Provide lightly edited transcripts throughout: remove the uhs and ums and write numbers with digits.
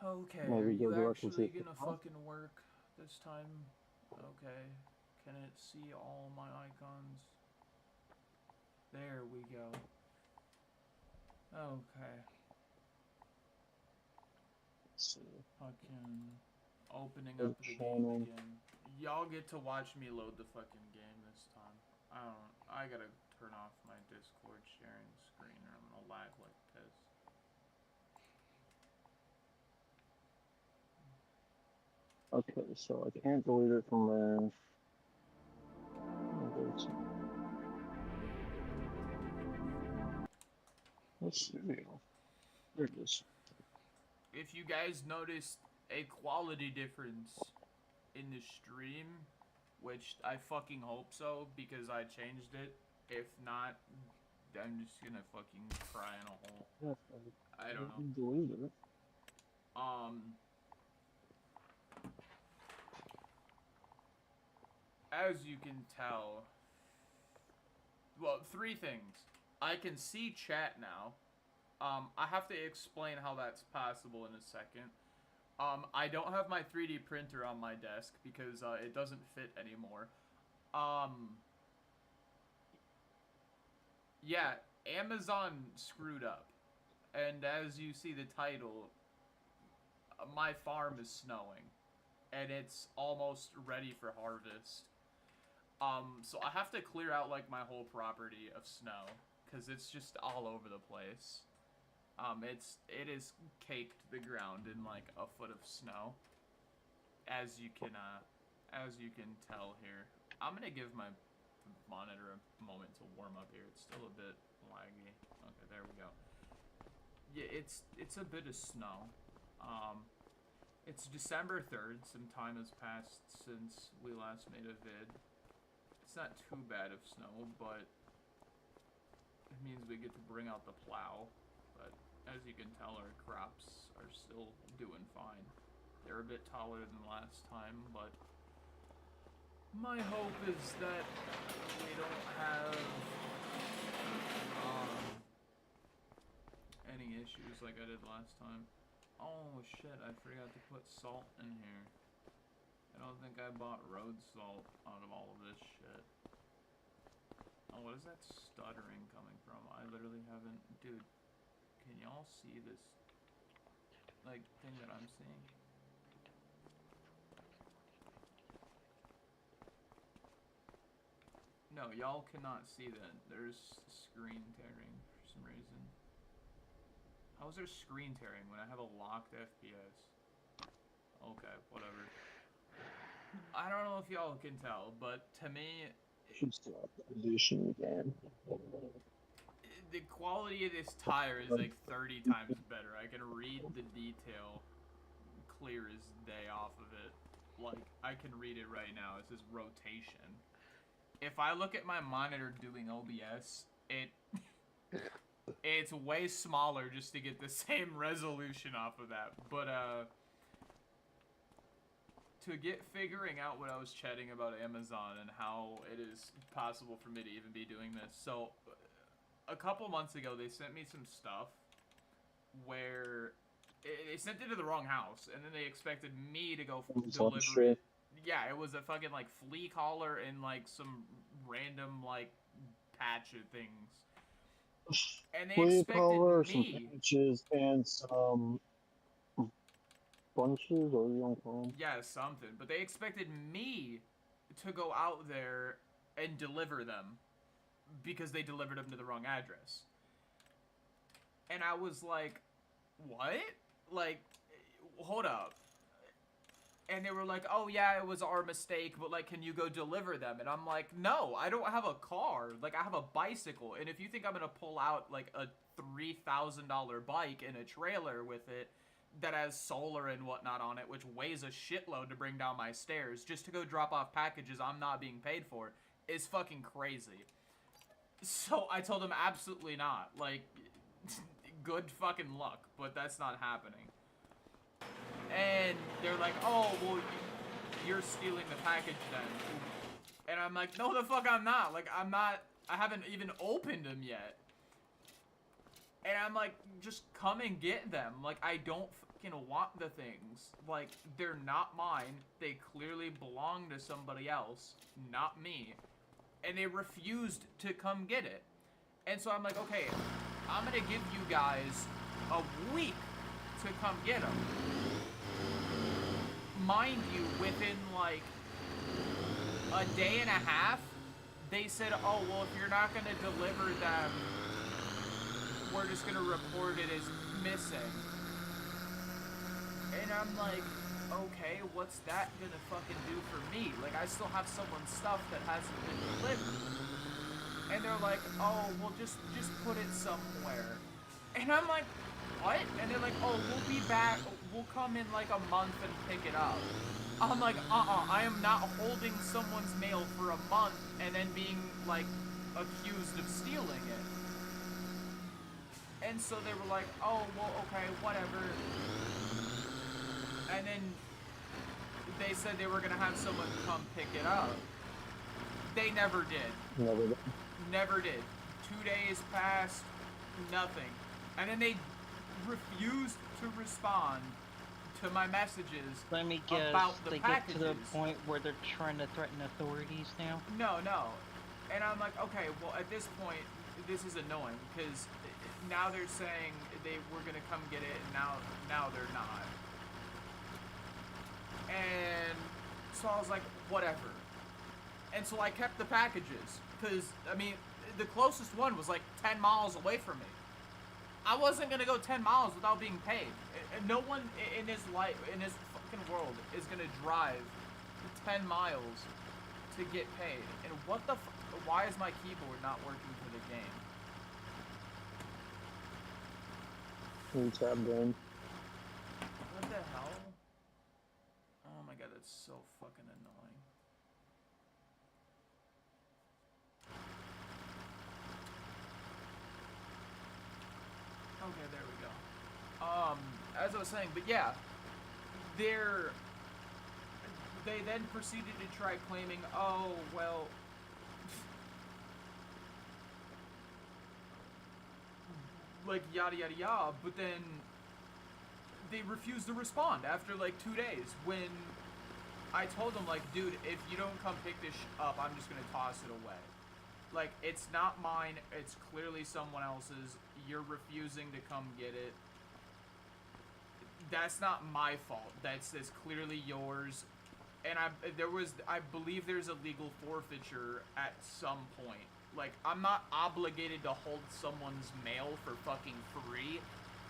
Okay, are Maybe go you directly to actually the gonna house. fucking work this time? Okay. Can it see all my icons? There we go. Okay. So, Fucking opening the up the game channel. again. Y'all get to watch me load the fucking game this time. I don't. I gotta turn off my Discord sharing screen or I'm gonna lag like piss. Okay, so I can't delete it from there. Let's see. There it is. If you guys noticed a quality difference in the stream, which I fucking hope so because I changed it. If not, I'm just gonna fucking cry in a hole. Yes, I I don't know. deleted it. Um, as you can tell, well, three things. I can see chat now. I have to explain how that's possible in a second. I don't have my 3D printer on my desk because it doesn't fit anymore. Um, yeah, Amazon screwed up. And as you see the title, my farm is snowing. And it's almost ready for harvest. So I have to clear out like my whole property of snow because it's just all over the place. It is caked the ground in like a foot of snow, as you can tell here. I'm gonna give my monitor a moment to warm up here. It's still a bit laggy. Okay, there we go. Yeah, it's a bit of snow. Um, it's December 3rd. Some time has passed since we last made a vid. It's not too bad of snow, but it means we get to bring out the plow. But as you can tell, our crops are still doing fine. They're a bit taller than last time, but my hope is that we don't have um, any issues like I did last time. Oh shit, I forgot to put salt in here. I don't think I bought road salt out of all of this shit. Oh, what is that stuttering coming from? I literally haven't... Dude, can y'all see this, like, thing that I'm seeing? No, y'all cannot see that. There's screen tearing for some reason. How is there screen tearing when I have a locked FPS? Okay, whatever. I don't know if y'all can tell, but to me, Should start the position again. the quality of this tire is like 30 times better. I can read the detail clear as day off of it. Like, I can read it right now. It says rotation. If I look at my monitor doing OBS, it's way smaller just to get the same resolution off of that. But to get figuring out what I was chatting about Amazon and how it is possible for me to even be doing this. So a couple months ago, they sent me some stuff where they sent it to the wrong house, and then they expected me to go Amazon deliver shit. it. Yeah, it was a fucking like flea collar and like some random like patch of things, and they Flea expected collar, some me. patches, and some bunches, or you don't call them. Yeah, something, but they expected me to go out there and deliver them because they delivered them to the wrong address. And I was like, what? Like, hold up. And they were like, oh yeah, it was our mistake, but like, can you go deliver them? And I'm like, no, I don't have a car. Like, I have a bicycle. And if you think I'm gonna pull out like a $3,000 bike and a trailer with it that has solar and whatnot on it, which weighs a shitload to bring down my stairs just to go drop off packages I'm not being paid for, is fucking crazy. So I told them absolutely not. Like, good fucking luck, but that's not happening. And they're like, oh, well, you're stealing the package then. And I'm like, no, the fuck I'm not. Like, I'm not, I haven't even opened them yet. And I'm like, just come and get them. Like, I don't fucking want the things. Like, they're not mine. They clearly belong to somebody else, not me. And they refused to come get it. And so I'm like, okay, I'm gonna give you guys a week to come get them. Mind you, within like a day and a half, they said, oh, well, if you're not gonna deliver them, we're just gonna report it as missing. And I'm like, okay, what's that gonna fucking do for me? Like, I still have someone's stuff that hasn't been delivered. And they're like, oh, well, just put it somewhere. And I'm like, what? And they're like, oh, we'll be back. We'll come in like a month and pick it up. I'm like, I am not holding someone's mail for a month and then being, like, accused of stealing it. And so they were like, oh, well, okay, whatever. And then they said they were going to have someone come pick it up. They never did. Never did. Never did. 2 days passed, nothing. And then they refused to respond to my messages Let me guess, about the they packages. get to the point where they're trying to threaten authorities now? No. And I'm like, okay, well, at this point, this is annoying, because now they're saying they were going to come get it, and now they're not. And so I was like, whatever. And so I kept the packages, because, I mean, the closest one was like 10 miles away from me. I wasn't going to go 10 miles without being paid. And no one in his life, in his fucking world, is going to drive 10 miles to get paid. And what the why is my keyboard not working for the game? Tab game. What the hell? Oh my god, that's so fucking annoying. Okay, there we go. As I was saying, but yeah, they then proceeded to try claiming, oh, well, like, yada yada yada, but then they refused to respond after like 2 days when I told them, like, dude, if you don't come pick this up, I'm just gonna toss it away. Like, it's not mine, it's clearly someone else's, you're refusing to come get it. That's not my fault, that's clearly yours. And I believe there's a legal forfeiture at some point. Like, I'm not obligated to hold someone's mail for fucking free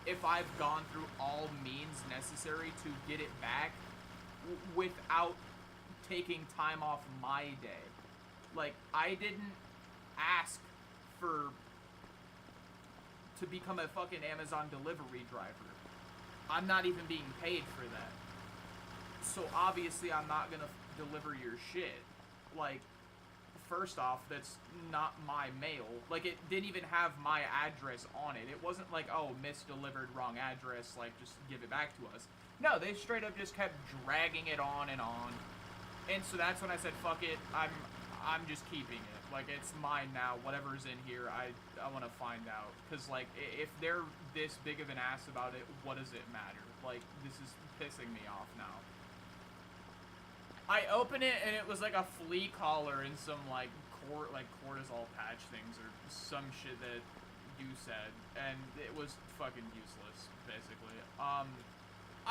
if I've gone through all means necessary to get it back without taking time off my day. Like, I didn't ask to become a fucking Amazon delivery driver. I'm not even being paid for that. So obviously I'm not gonna deliver your shit. Like, first off, that's not my mail. Like, it didn't even have my address on it. It wasn't like, oh, misdelivered, wrong address, like, just give it back to us. No, they straight up just kept dragging it on and on. And so that's when I said, fuck it, I'm just keeping it. Like, it's mine now. Whatever's in here, I want to find out. Because, like, if they're this big of an ass about it, what does it matter? Like, this is pissing me off now. I open it, and it was like a flea collar and some, like, cortisol patch things or some shit that you said. And it was fucking useless, basically. I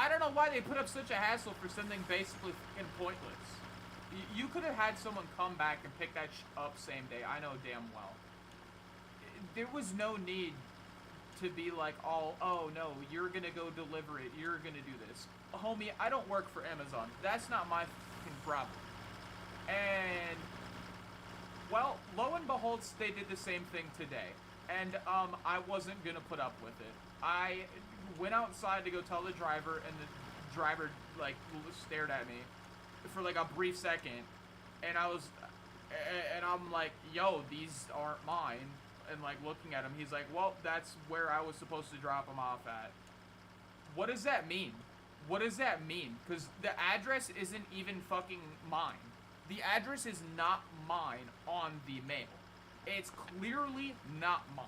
don't know why they put up such a hassle for something basically fucking pointless. You could have had someone come back and pick that up same day. I know damn well. There was no need to be like, oh no, you're gonna go deliver it. You're gonna do this. Homie, I don't work for Amazon. That's not my fucking problem. And, well, lo and behold, they did the same thing today. And, I wasn't gonna put up with it. I went outside to go tell the driver, and the driver, like, stared at me for like a brief second, and I'm like, yo, these aren't mine, and like looking at him, he's like, well, that's where I was supposed to drop them off at. What does that mean? What does that mean? Because the address isn't even fucking mine. The address is not mine on the mail. It's clearly not mine.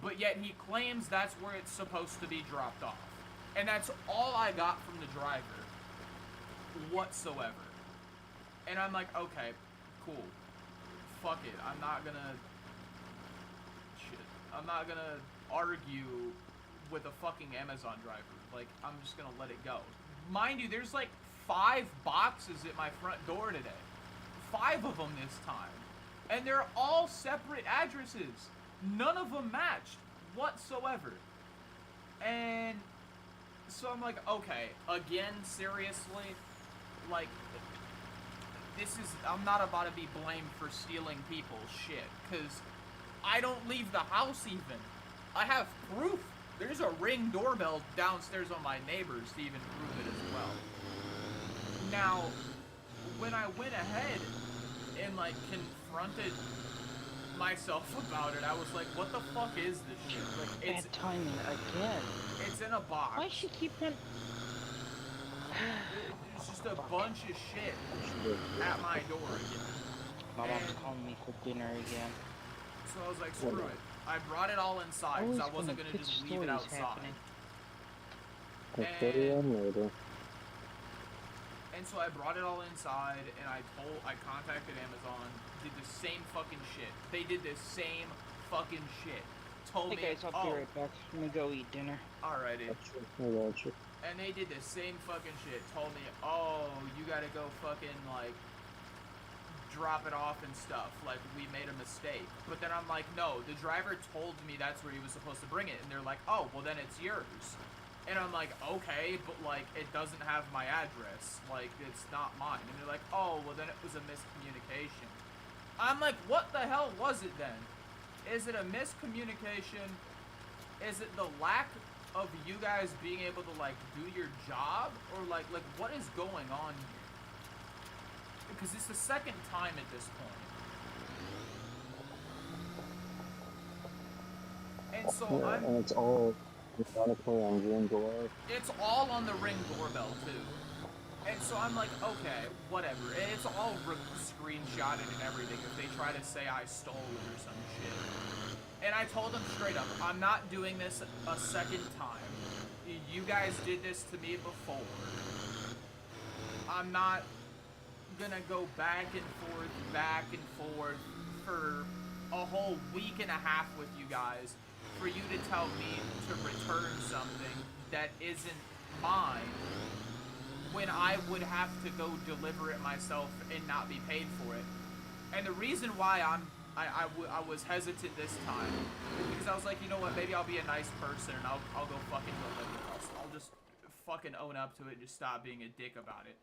but yet he claims that's where it's supposed to be dropped off. And that's all I got from the driver whatsoever. And I'm like, okay, cool. Fuck it. I'm not gonna argue with a fucking Amazon driver. Like, I'm just gonna let it go. Mind you, there's like 5 boxes at my front door today. 5 of them this time. And they're all separate addresses. None of them matched whatsoever. And so I'm like, okay, again, seriously? Like, I'm not about to be blamed for stealing people's shit, because I don't leave the house even. I have proof. There's a Ring doorbell downstairs on my neighbor's to even prove it as well. Now, when I went ahead and, like, confronted myself about it, I was like, what the fuck is this shit? Like, it's bad timing again. It's in a box. Why she keep on? It's just a bunch of shit at my door again. My mom's calling me for dinner again. So I was like, screw it. I brought it all inside because I wasn't gonna just leave it outside. Happening. I'll put it on later. And so I brought it all inside, and I contacted Amazon, did the same fucking shit. They did the same fucking shit. Told me, Hey guys, I'll be right back. I'm gonna go eat dinner. Alrighty. I got you. And they did the same fucking shit. Told me, oh, you gotta go fucking, like, drop it off and stuff. Like, we made a mistake. But then I'm like, no, the driver told me that's where he was supposed to bring it. And they're like, oh, well then it's yours. And I'm like, okay, but, like, it doesn't have my address. Like, it's not mine. And they're like, oh, well, then it was a miscommunication. I'm like, what the hell was it then? Is it a miscommunication? Is it the lack of you guys being able to, like, do your job? Or, like, what is going on here? Because it's the second time at this point. And so Yeah, and it's all mechanically on Ring door. It's all on the Ring doorbell, too. And so I'm like, okay, whatever. And it's all screenshotted and everything if they try to say I stole it or some shit. And I told them straight up, I'm not doing this a second time. You guys did this to me before. I'm not gonna go back and forth for a whole week and a half with you guys for you to tell me to return something that isn't mine when I would have to go deliver it myself and not be paid for it. And the reason why I was hesitant this time is because I was like, you know what, maybe I'll be a nice person and I'll go fucking deliver it. I'll just fucking own up to it and just stop being a dick about it.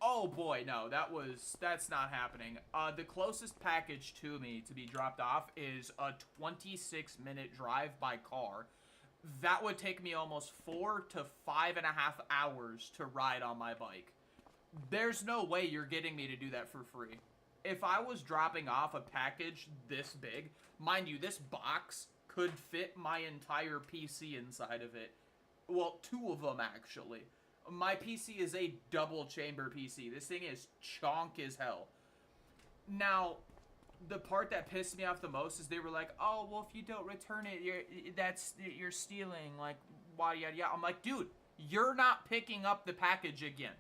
Oh boy, no, that's not happening. The closest package to me to be dropped off is a 26-minute drive by car. That would take me almost 4 to 5.5 hours to ride on my bike. There's no way you're getting me to do that for free. If I was dropping off a package this big, mind you, this box could fit my entire PC inside of it. Well, 2 of them actually. My PC is a double chamber PC. This thing is chonk as hell. Now, the part that pissed me off the most is they were like, oh, well, if you don't return it, you're stealing, like, yada, yada, yada. I'm like, dude, you're not picking up the package again.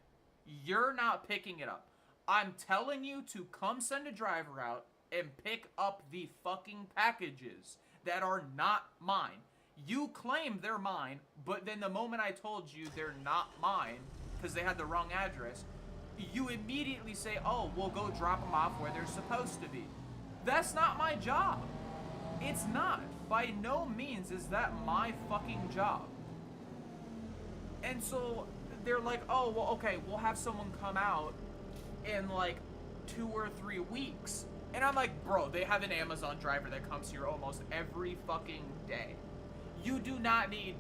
You're not picking it up. I'm telling you to come send a driver out and pick up the fucking packages that are not mine. You claim they're mine, but then the moment I told you they're not mine, because they had the wrong address, you immediately say, oh, we'll go drop them off where they're supposed to be. That's not my job. It's not. By no means is that my fucking job. And so they're like, oh, well, okay, we'll have someone come out in like 2 or 3 weeks. And I'm like, bro, they have an Amazon driver that comes here almost every fucking day. You do not need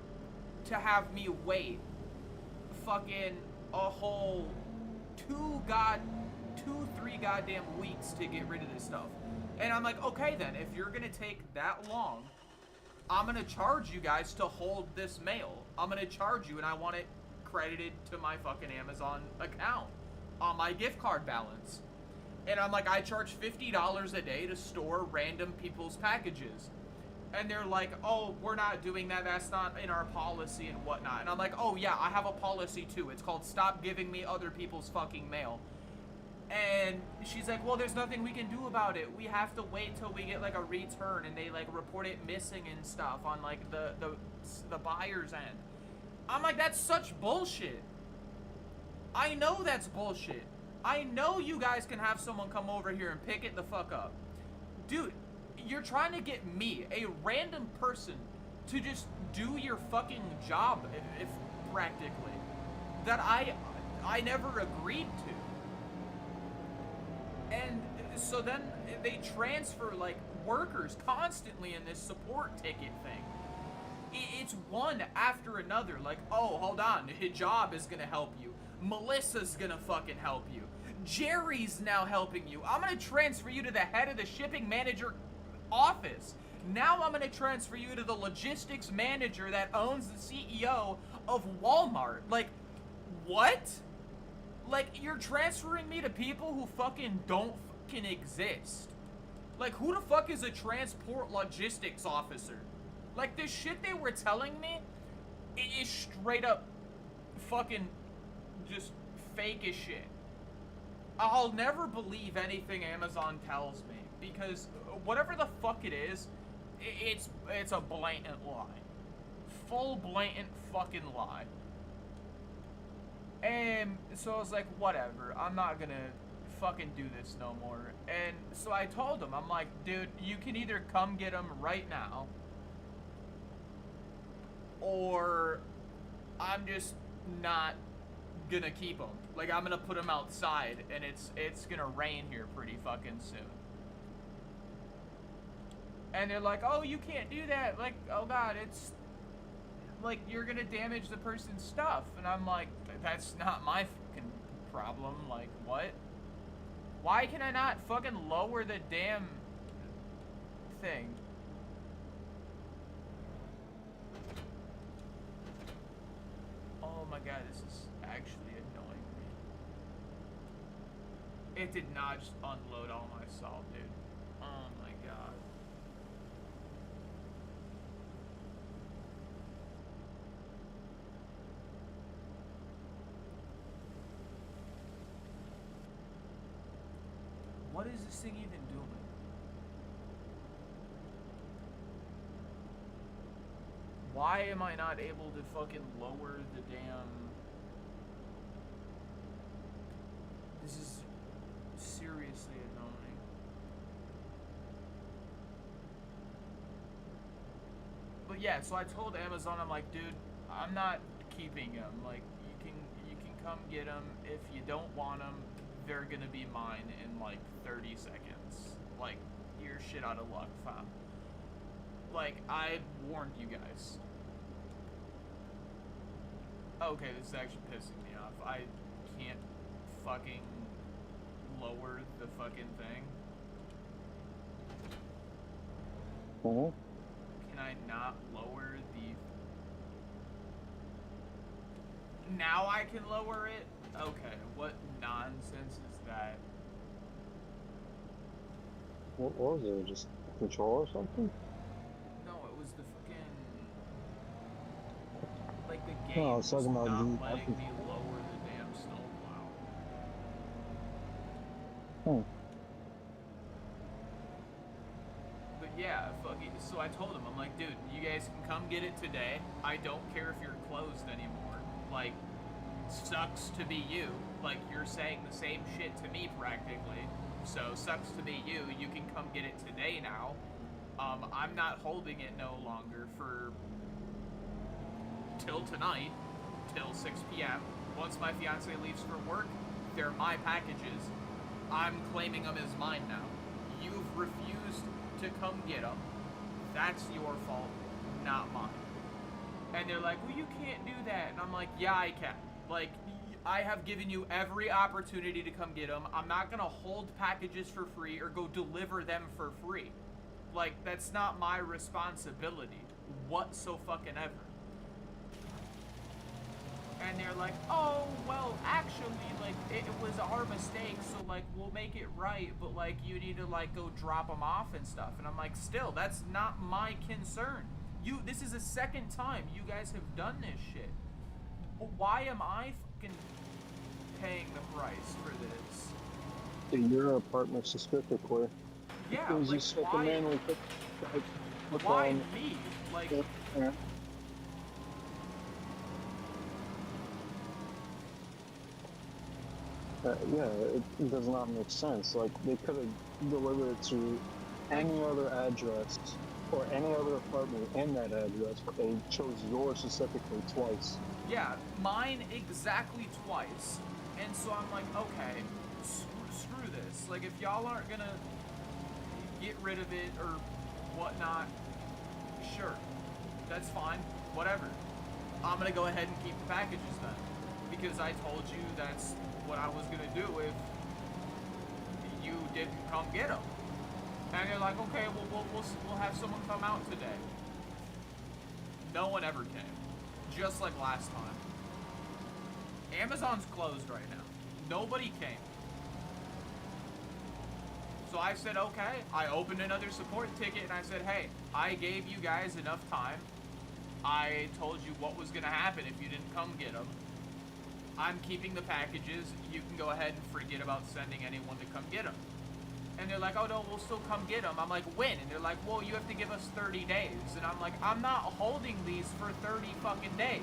to have me wait fucking a whole 3 goddamn weeks to get rid of this stuff. And I'm like, okay then, if you're gonna take that long, I'm gonna charge you guys to hold this mail. I'm gonna charge you and I want it credited to my fucking Amazon account on my gift card balance. And I'm like, I charge $50 a day to store random people's packages. And they're like, oh, we're not doing that, that's not in our policy and whatnot. And I'm like, oh yeah, I have a policy too. It's called stop giving me other people's fucking mail. And she's like, well, there's nothing we can do about it. We have to wait till we get like a return and they like report it missing and stuff on like the buyer's end. I'm like, that's such bullshit. I know that's bullshit. I know you guys can have someone come over here and pick it the fuck up. Dude, you're trying to get me, a random person, to just do your fucking job, if practically, that I never agreed to. And so then they transfer like workers constantly in this support ticket thing. It's one after another. Like, oh, hold on, Hijab is gonna help you. Melissa's gonna fucking help you. Jerry's now helping you. I'm gonna transfer you to the head of the shipping manager office. Now I'm gonna transfer you to the logistics manager that owns the CEO of Walmart. Like, what? Like, you're transferring me to people who fucking don't fucking exist. Like, who the fuck is a transport logistics officer? Like, the shit they were telling me, it is straight up fucking just fake as shit. I'll never believe anything Amazon tells me, because whatever the fuck it is, it's a blatant lie. Full blatant fucking lie. And so I was like, whatever, I'm not gonna fucking do this no more. And so I told him, I'm like, dude, you can either come get them right now, or I'm just not gonna keep them. Like, I'm gonna put them outside, and it's gonna rain here pretty fucking soon. And they're like, oh, you can't do that. Like, oh god, it's like, you're gonna damage the person's stuff. And I'm like, that's not my fucking problem. Like, what? Why can I not fucking lower the damn thing? Oh my god, this is actually annoying me. It did not just unload all my salt, dude. Oh my god. What is this thing even doing? Why am I not able to fucking lower the damn... This is seriously annoying. But yeah, so I told Amazon, I'm like, dude, I'm not keeping them. Like, you can come get them. If you don't want them, they're gonna be mine in like 30 seconds. Like, you're shit out of luck, fam. Like, I warned you guys. Okay, this is actually pissing me off. I can't fucking lower the fucking thing. Oh. Can I not lower the... Now I can lower it? Okay, what nonsense is that? What was it? Just control or something? No, it was the fucking... Like, the game No, I was was talking about not the... letting me lower the damn snowplow. Hmm. But yeah, fucking... So I told him, I'm like, dude, you guys can come get it today. I don't care if you're closed anymore. Like, sucks to be you. Like, you're saying the same shit to me practically. So, sucks to be you. You can come get it today now. I'm not holding it no longer for... till tonight. Till 6 p.m. Once my fiance leaves for work, they're my packages. I'm claiming them as mine now. You've refused to come get them. That's your fault, not mine. And they're like, well, you can't do that. And I'm like, yeah, I can. Like, I have given you every opportunity to come get them. I'm not gonna hold packages for free or go deliver them for free. Like, that's not my responsibility whatsoever. And they're like, oh, well, actually, like, it was our mistake, so, like, we'll make it right, but, like, you need to, like, go drop them off and stuff. And I'm like, still, that's not my concern. This is the second time you guys have done this shit. Why am I fucking paying the price for this? In your apartment specifically. Yeah, Because like, you set the why, manually put why on. me? Like, Yeah. Yeah, it does not make sense. Like, they could have delivered it to any other address or any other apartment in that address, but they chose yours specifically twice. yeah, mine exactly twice. And so I'm like, okay, screw this. Like, if y'all aren't gonna get rid of it or whatnot, sure, that's fine, whatever. I'm gonna go ahead and keep the packages then, because I told you that's what I was gonna do if you didn't come get them. And they're like, okay, well, we'll have someone come out today. No one ever came, just like last time. Amazon's closed right now. Nobody came. So I said, okay. I opened another support ticket and I said, hey, I gave you guys enough time. I told you what was gonna happen if you didn't come get them. I'm keeping the packages. You can go ahead and forget about sending anyone to come get them. And they're like, oh no, we'll still come get them. I'm like, when? And they're like, well, you have to give us 30 days. And I'm like, I'm not holding these for 30 fucking days.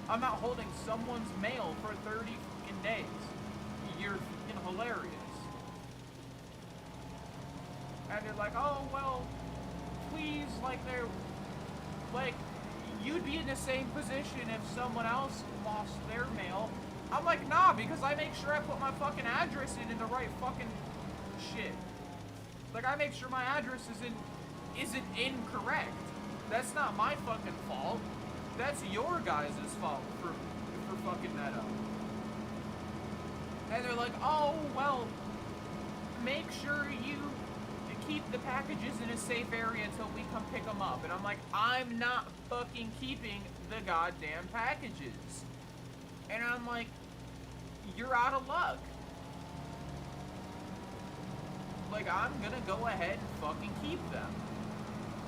I'm not holding someone's mail for 30 fucking days. You're fucking hilarious. And they're like, oh, well, please, like, they're, like, you'd be in the same position if someone else lost their mail. I'm like, nah, because I make sure I put my fucking address in the right fucking shit. Like, I make sure my address isn't incorrect. That's not my fucking fault. That's your guys' fault for fucking that up. And they're like, oh, well, make sure you keep the packages in a safe area until we come pick them up. And I'm like, I'm not fucking keeping the goddamn packages. And I'm like, you're out of luck. Like, I'm gonna go ahead and fucking keep them.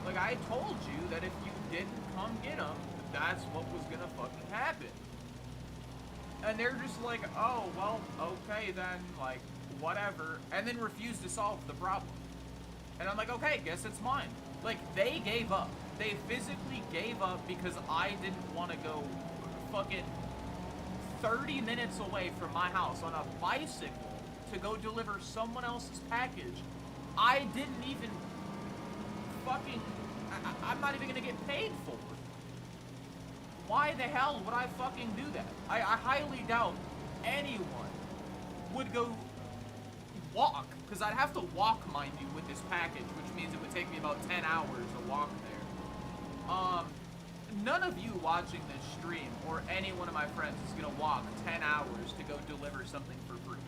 Like, I told you that if you didn't come get them, that's what was gonna fucking happen. And they're just like, oh, well, okay then, like, whatever. And then refuse to solve the problem. And I'm like, okay, guess it's mine. Like, they gave up. They physically gave up because I didn't want to go fucking 30 minutes away from my house on a bicycle to go deliver someone else's package. I didn't even fucking, I'm not even gonna get paid for it. Why the hell would I fucking do that? I highly doubt anyone would go walk, because I'd have to walk, mind you, with this package, which means it would take me about 10 hours to walk there. None of you watching this stream, or any one of my friends, is gonna walk 10 hours to go deliver something for free.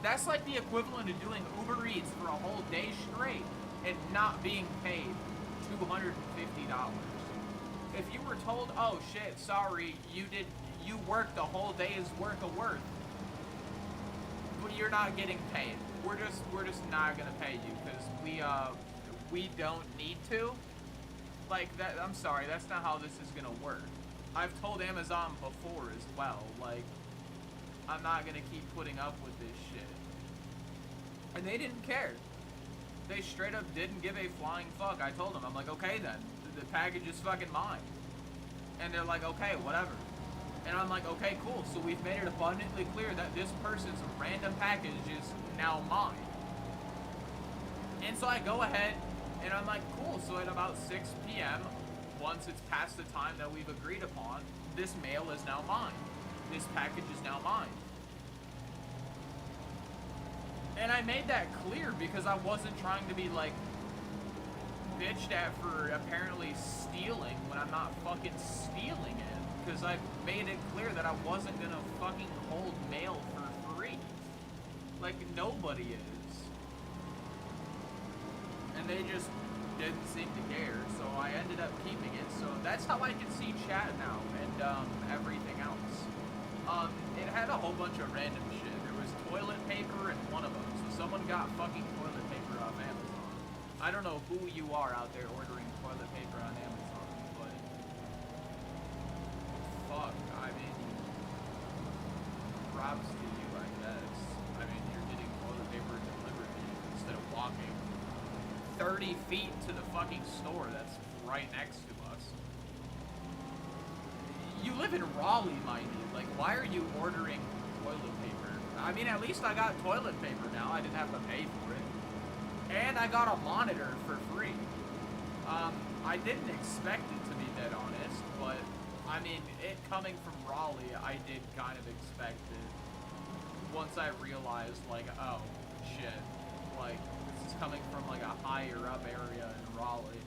That's like the equivalent of doing Uber Eats for a whole day straight and not being paid $250. If you were told, oh shit, sorry, you worked a whole day's worth of work, but you're not getting paid. We're just not gonna pay you because we don't need to. Like that, I'm sorry, that's not how this is gonna work. I've told Amazon before as well, like, I'm not gonna keep putting up with this shit. And they didn't care. They straight up didn't give a flying fuck. I told them, I'm like, okay then, the package is fucking mine. And they're like, okay, whatever. And I'm like, okay, cool, so we've made it abundantly clear that this person's random package is now mine. And so I go ahead, and I'm like, cool, so at about 6 p.m., once it's past the time that we've agreed upon, this mail is now mine. This package is now mine. And I made that clear because I wasn't trying to be, like, bitched at for apparently stealing when I'm not fucking stealing it. Because I made it clear that I wasn't gonna fucking hold mail for free. Like, nobody is. And they just didn't seem to care, so I ended up keeping it. So that's how I can see chat now and everything else. It had a whole bunch of random shit. There was toilet paper in one of them, so someone got fucking toilet paper off Amazon. I don't know who you are out there ordering toilet paper on Amazon, but fuck, I mean, props to you, I guess. I mean, you're getting toilet paper delivered to you instead of walking 30 feet to the fucking store that's right next to us. You live in Raleigh, mind you. Like, why are you ordering toilet paper? I mean, at least I got toilet paper now. I didn't have to pay for it. And I got a monitor for free. I didn't expect it to be dead honest, but, I mean, it coming from Raleigh, I did kind of expect it. Once I realized, like, oh, shit. Like, this is coming from, like, a higher up area in Raleigh.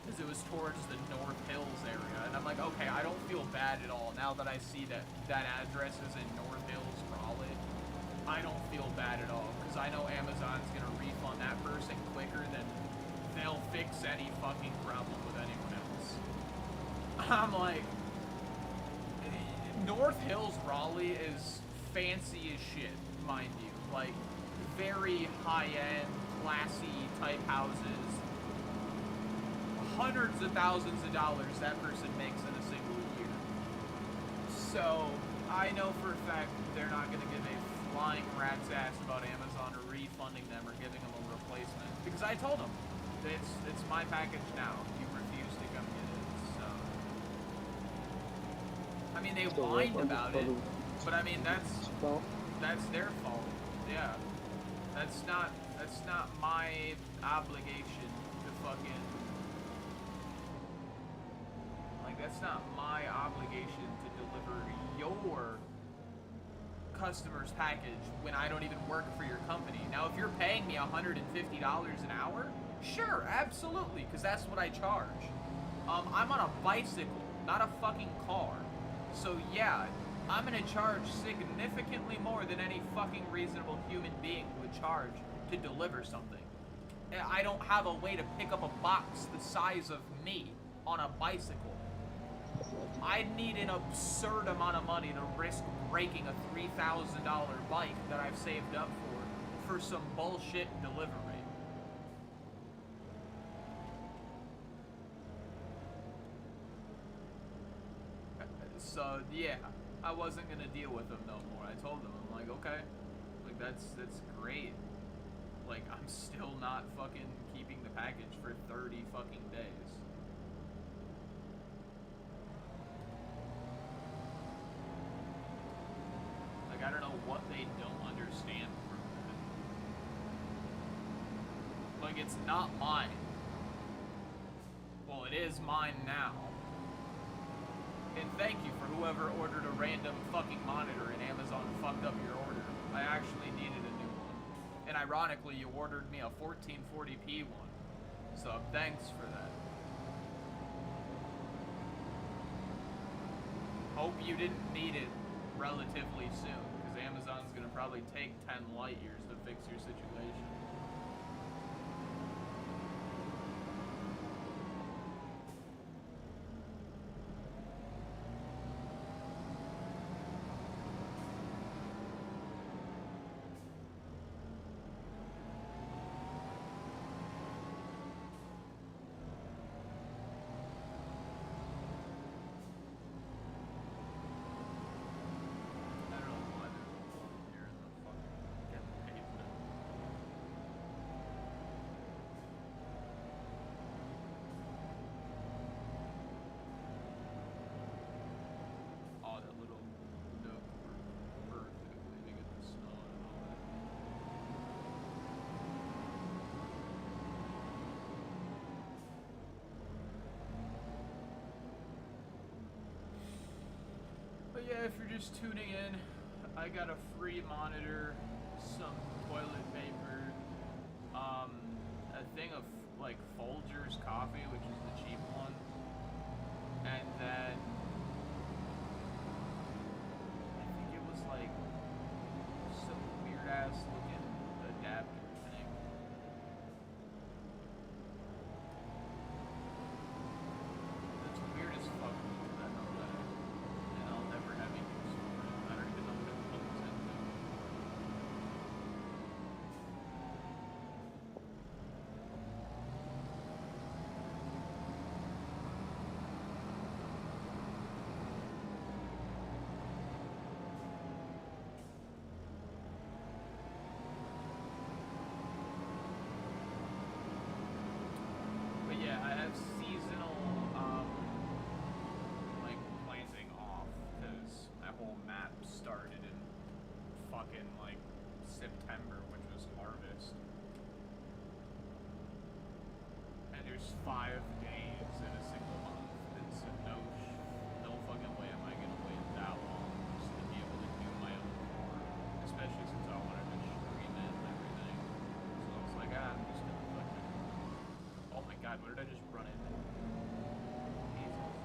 Because it was towards the North Hills area. And I'm like, okay, I don't feel bad at all. Now that I see that that address is in North Hills, Raleigh, I don't feel bad at all. Because I know Amazon's going to refund that person quicker than they'll fix any fucking problem with anyone else. I'm like, North Hills, Raleigh is fancy as shit, mind you. Like, very high-end, classy type houses. Hundreds of thousands of dollars that person makes in a single year. So, I know for a fact they're not going to give a flying rat's ass about Amazon or refunding them or giving them a replacement. Because I told them, it's my package now. You refuse to come get it, so... I mean, they whined about it, but I mean, that's their fault. Yeah. That's not my obligation to fucking... That's not my obligation to deliver your customer's package when I don't even work for your company. Now, if you're paying me $150 an hour, sure, absolutely, because that's what I charge. I'm on a bicycle, not a fucking car. So yeah, I'm gonna charge significantly more than any fucking reasonable human being would charge to deliver something. I don't have a way to pick up a box the size of me on a bicycle. I'd need an absurd amount of money to risk breaking a $3,000 bike that I've saved up for some bullshit delivery. So yeah, I wasn't gonna deal with them no more. I told them, I'm like, okay, like that's great. Like, I'm still not fucking keeping the package for 30 fucking days. Like, I don't know what they don't understand from that. Like, it's not mine. Well, it is mine now. And thank you for whoever ordered a random fucking monitor and Amazon fucked up your order. I actually needed a new one. And ironically, you ordered me a 1440p one. So thanks for that. Hope you didn't need it relatively soon, because Amazon's gonna probably take 10 light years to fix your situation. But yeah, if you're just tuning in, I got a free monitor, some toilet paper, a thing of like Folgers coffee, which is the cheap one, and then I think it was like some weird ass looking adapter thing. 5 days in a single month. It's no fucking way am I gonna wait that long just to be able to do my own car, especially since I wanted to stream it and everything. So I was like, I'm just gonna fucking. Oh my god, what did I just run into? Jesus.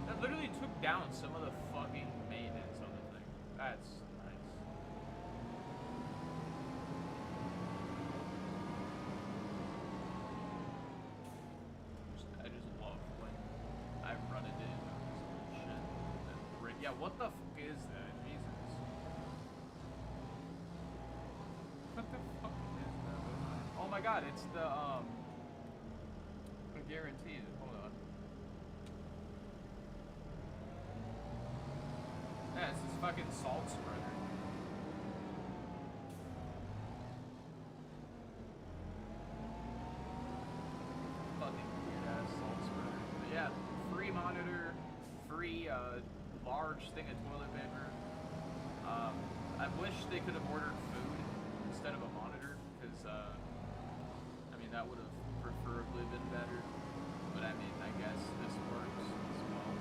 That literally took down some of the fucking maintenance on the thing. That's nice. I just love when I run into this shit. Yeah, what the fuck is that? Jesus. What the fuck is that? Oh my god, it's the, I guarantee it. Hold on. Yeah, it's this fucking salt spreader. Fucking weird ass salt spreader. But yeah, free monitor, free large thing of toilet paper. I wish they could have ordered food instead of a monitor, because I mean that would have preferably been better. But I mean, I guess this works as well.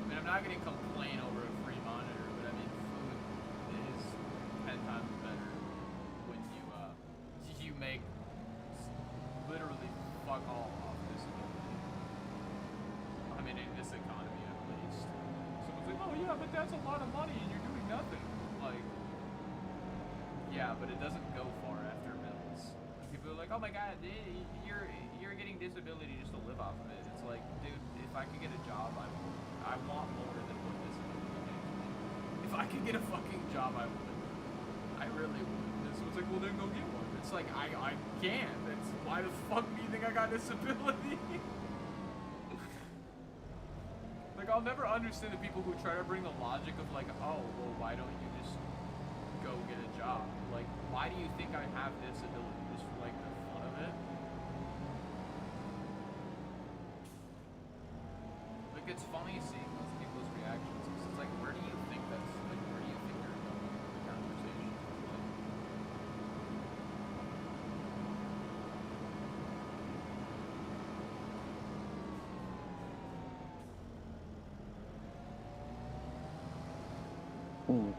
I mean, I'm not gonna complain over a free monitor, but I mean, food is 10 times better when you make literally fuck all off this ability. I mean, in this economy at least. Someone's like, oh yeah, but that's a lot of money and you're doing nothing. Like, yeah, but it doesn't go far after bills. People are like, oh my god, you're getting disability just to live off of it. It's like, dude, if I could get a job, I want more than what disability pays me. If I could get a fucking job, I would. I really would. This was like, well then go get one. It's like, I can't. It's, why the fuck do you think I got disability? Like, I'll never understand the people who try to bring the logic of like, oh, well, why don't you just go get a job? Like, why do you think I have disability? Just for like the fun of it? Like, it's funny seeing those people's reactions. 'Cause it's like, where do you think that's, like, where do you think you're going with the conversation? Like, Hmm.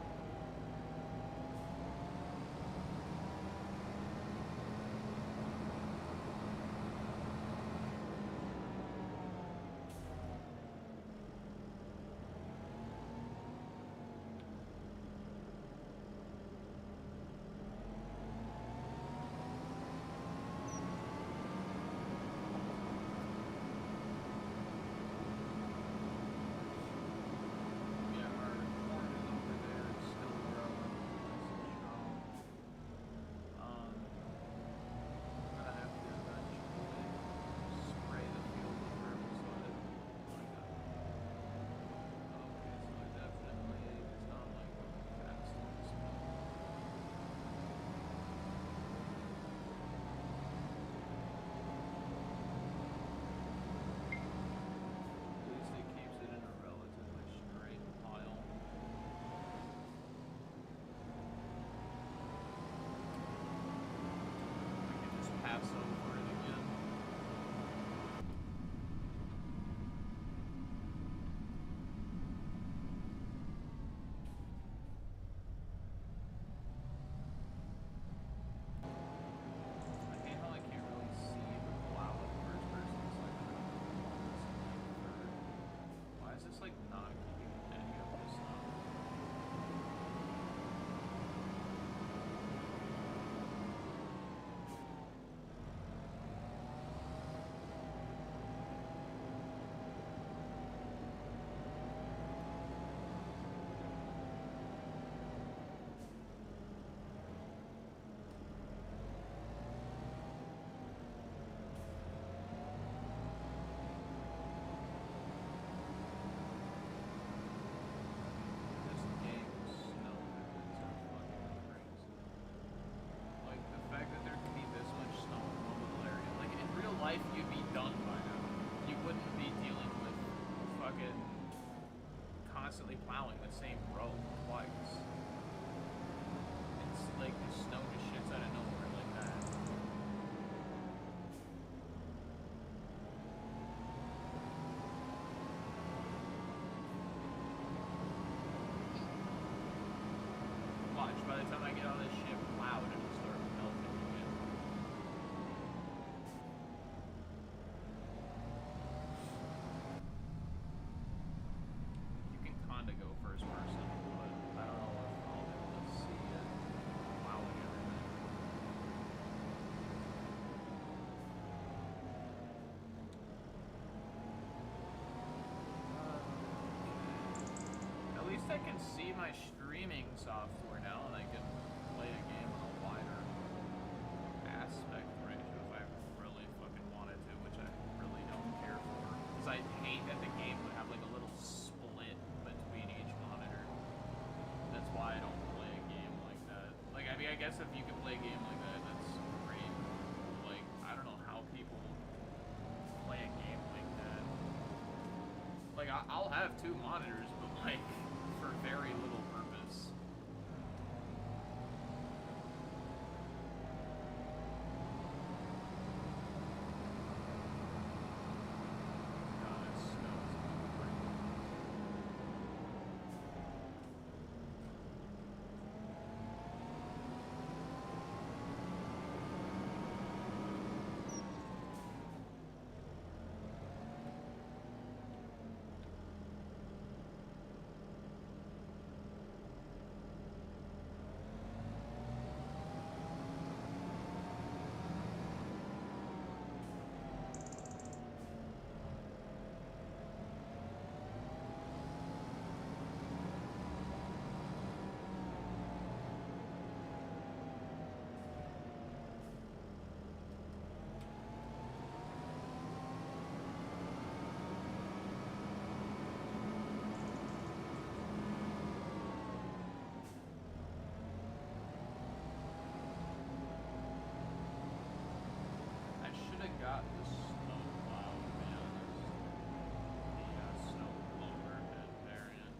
yeah, our corn is over there, can see my streaming software now, and I can play a game on a wider aspect ratio if I really fucking wanted to, which I really don't care for. Because I hate that the game would have like a little split between each monitor. That's why I don't play a game like that. Like, I mean, I guess if you can play a game like that, that's great. Like, I don't know how people play a game like that. Like, I'll have 2 monitors, but like, for very little purpose. God, it snows pretty much. I should have got the snow plow, to be honest. The snow overhead variant.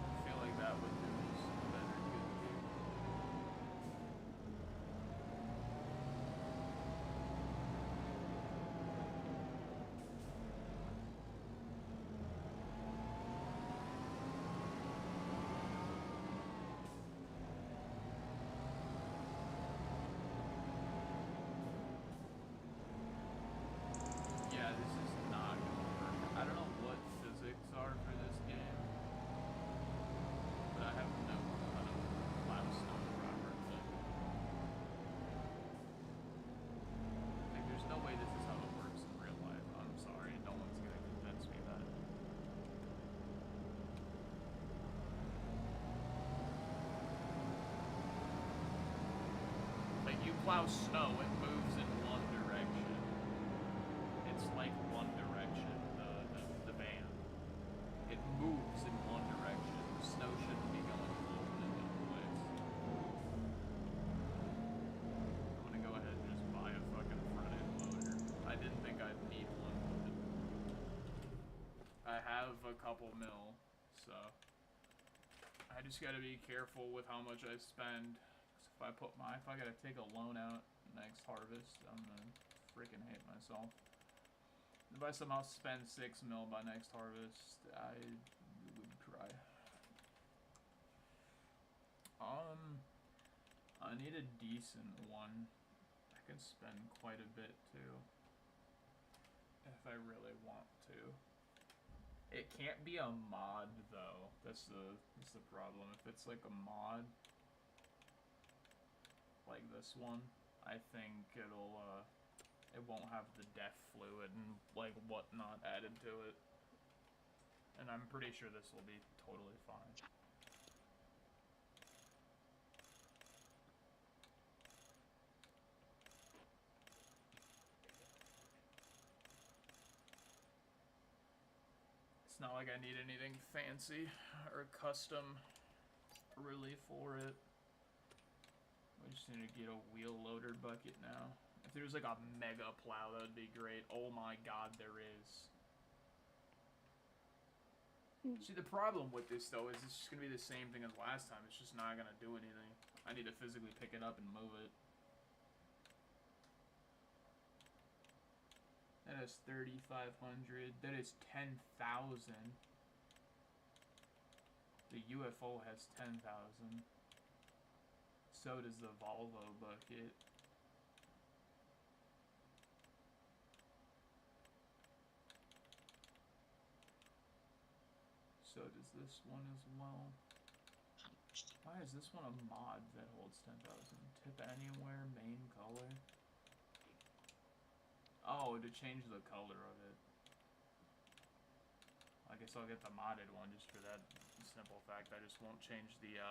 I feel like that would do me some better good here. Yeah, this is not gonna work. I don't know what physics are for this game, but I have no clue how to plow snow properly. Like, there's no way this is how it works in real life. I'm sorry, no one's gonna convince me that. Like, you plow snow, it moves in one direction. It's like one direction, the van. It moves in one direction. The snow shouldn't be going forward in one place. I'm gonna go ahead and just buy a fucking front-end loader. I didn't think I'd need one, but I have a couple mil, so I just gotta be careful with how much I spend. 'Cause if I gotta take a loan out next harvest, I'm gonna freaking hate myself. If I somehow spend 6 mil by next harvest, I would cry. I need a decent one. I can spend quite a bit too, if I really want to. It can't be a mod though. That's the problem. If it's like a mod, like this one, I think it won't have the death fluid and like whatnot added to it. And I'm pretty sure this will be totally fine. It's not like I need anything fancy or custom really for it. We just need to get a wheel loader bucket now. If there's like a mega plow, that would be great. Oh my god, there is. See, the problem with this though is it's just gonna be the same thing as last time. It's just not gonna do anything. I need to physically pick it up and move it. That is 3,500. That is 10,000. The UFO has 10,000. So does the Volvo bucket. So does this one as well. Why is this one a mod that holds 10,000? Tip anywhere, main color. Oh, to change the color of it. I guess I'll get the modded one just for that simple fact. I just won't change the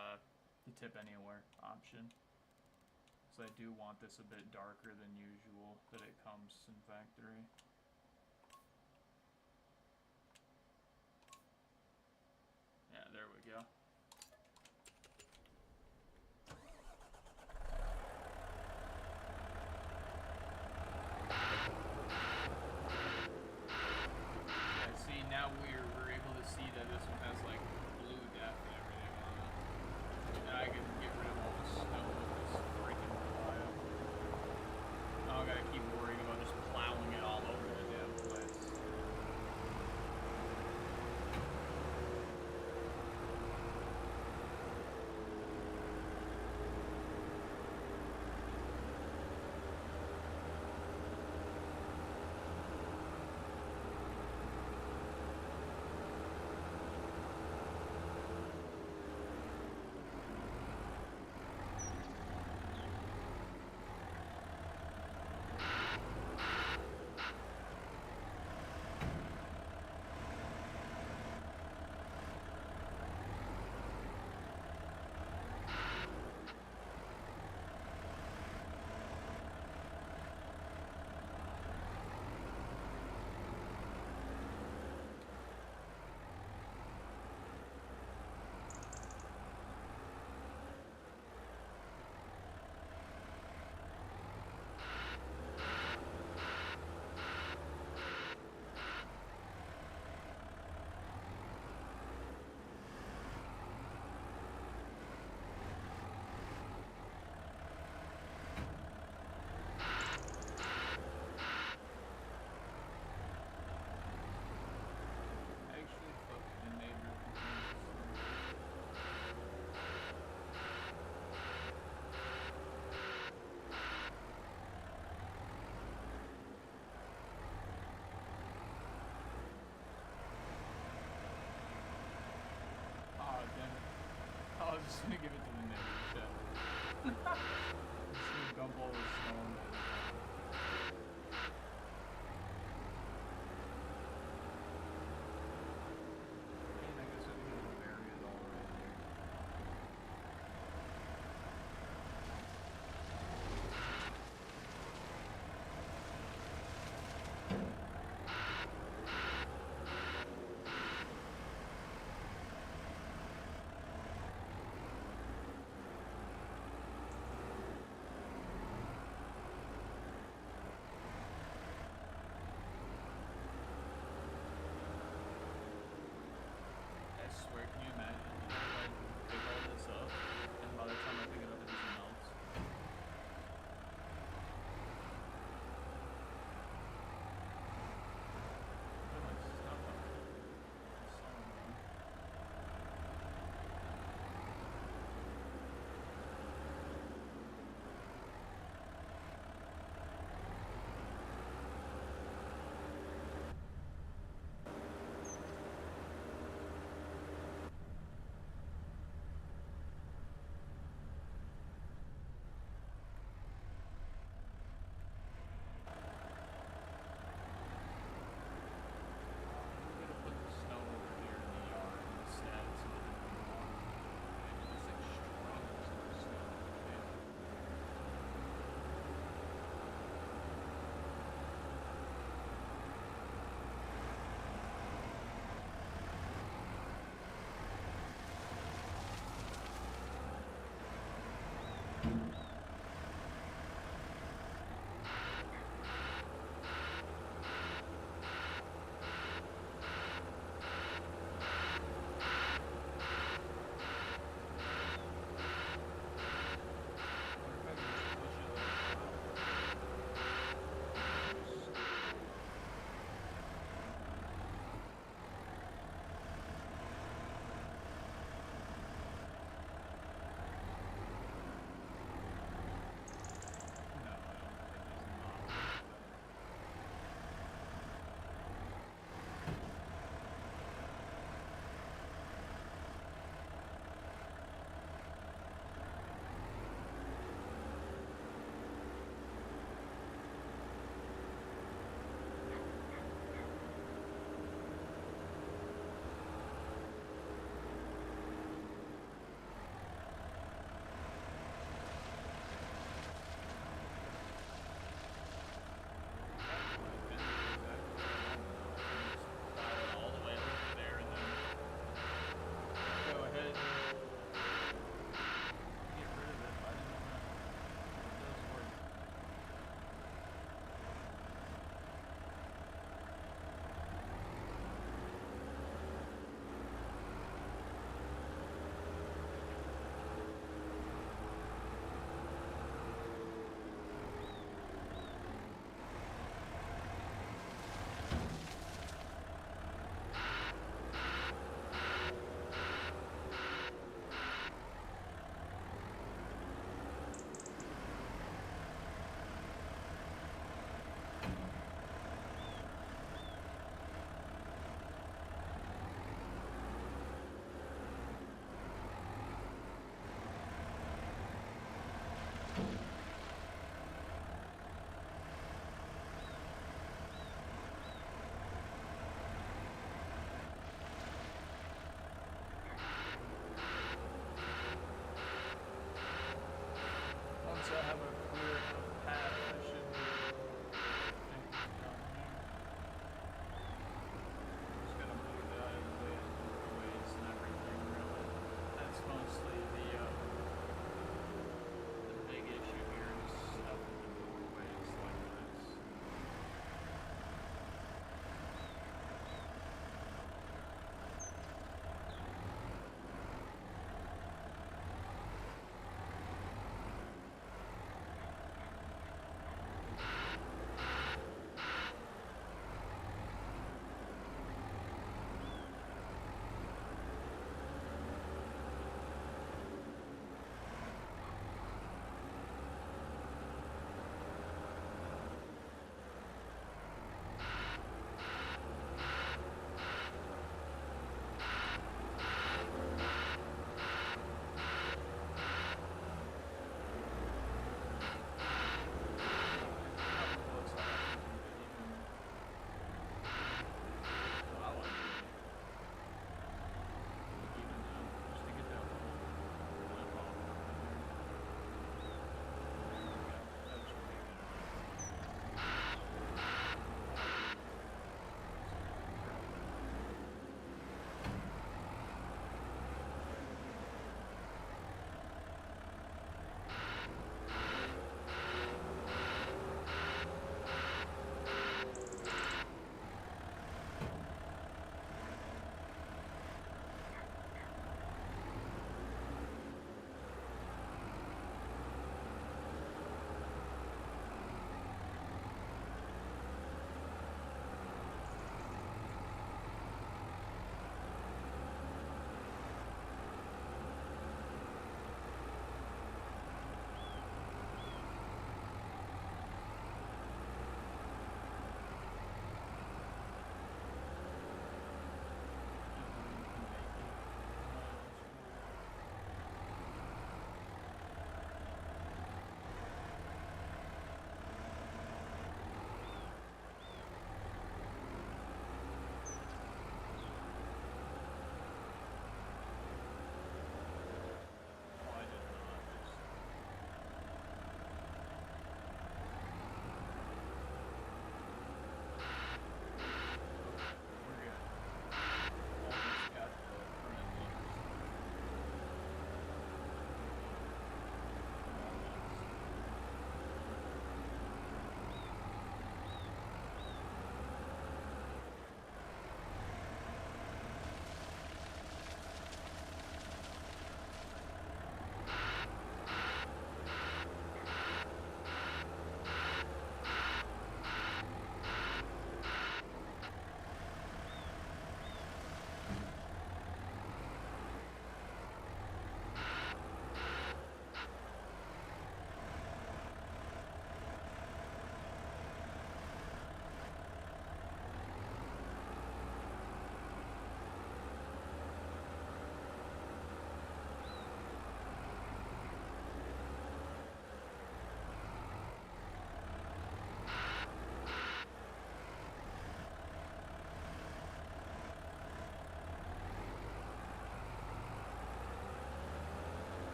tip anywhere option. So I do want this a bit darker than usual that it comes in factory. Yeah, there we go. Yeah, see, now we're able to see that this one has like blue depth and everything on it. And I can get rid of all the snow with this freaking pile. I don't gotta keep worrying about just plowing it all over.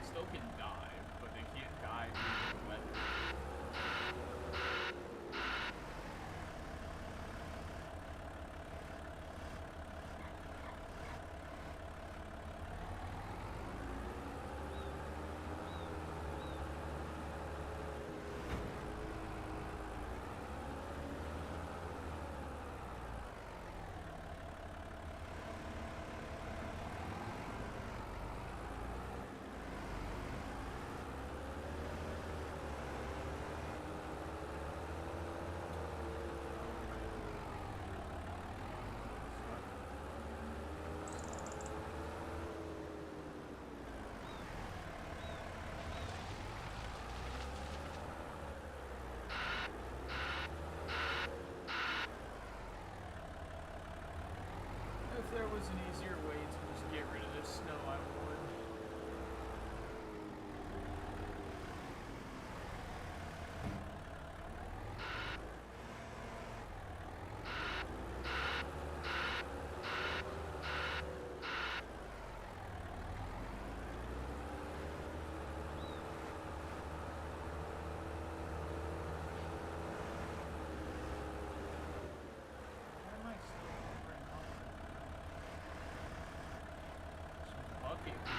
They still can dive, but they can't dive in the weather. If there was an easier way to just get rid of this snow, I would. Why am I still over and over? Bucket.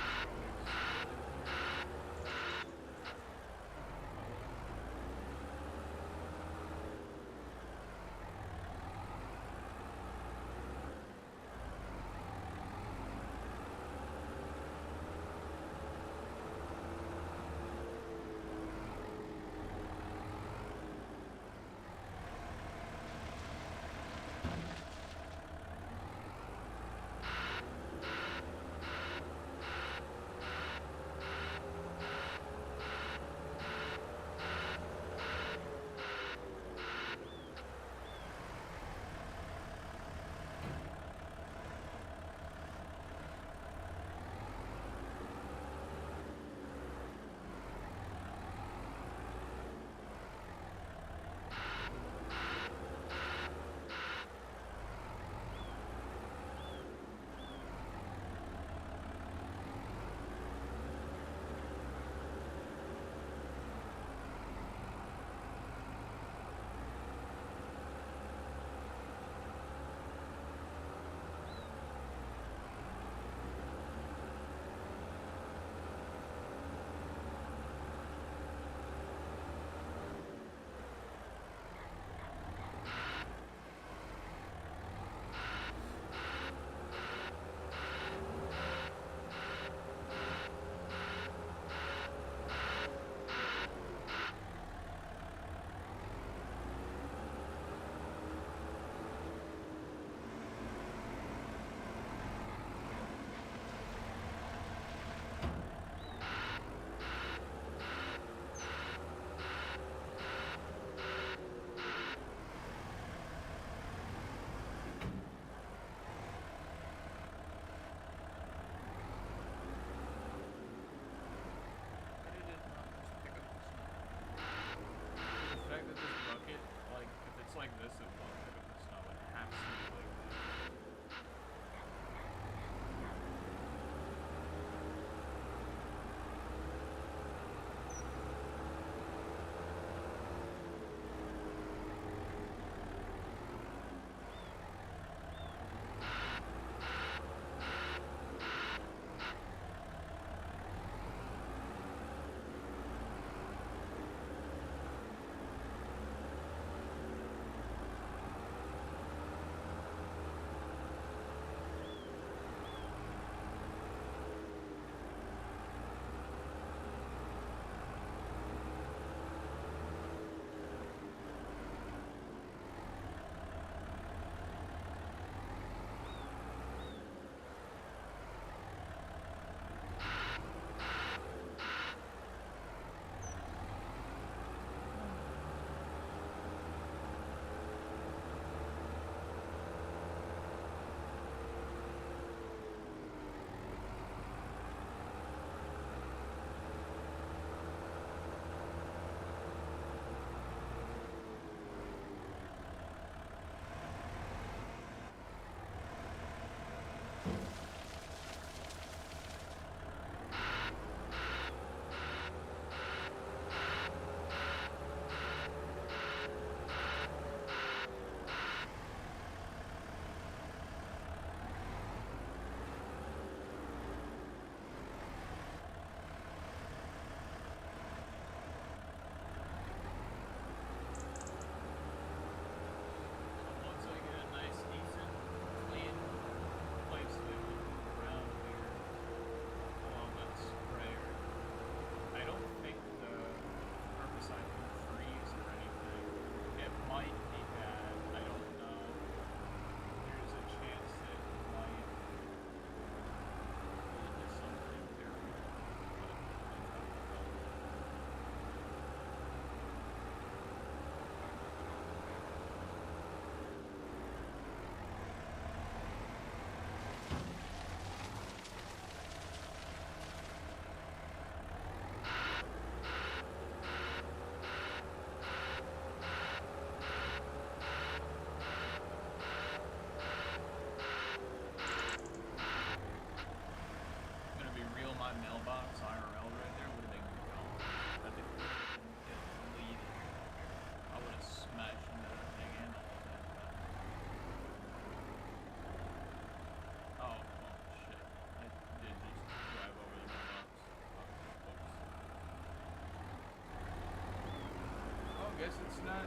not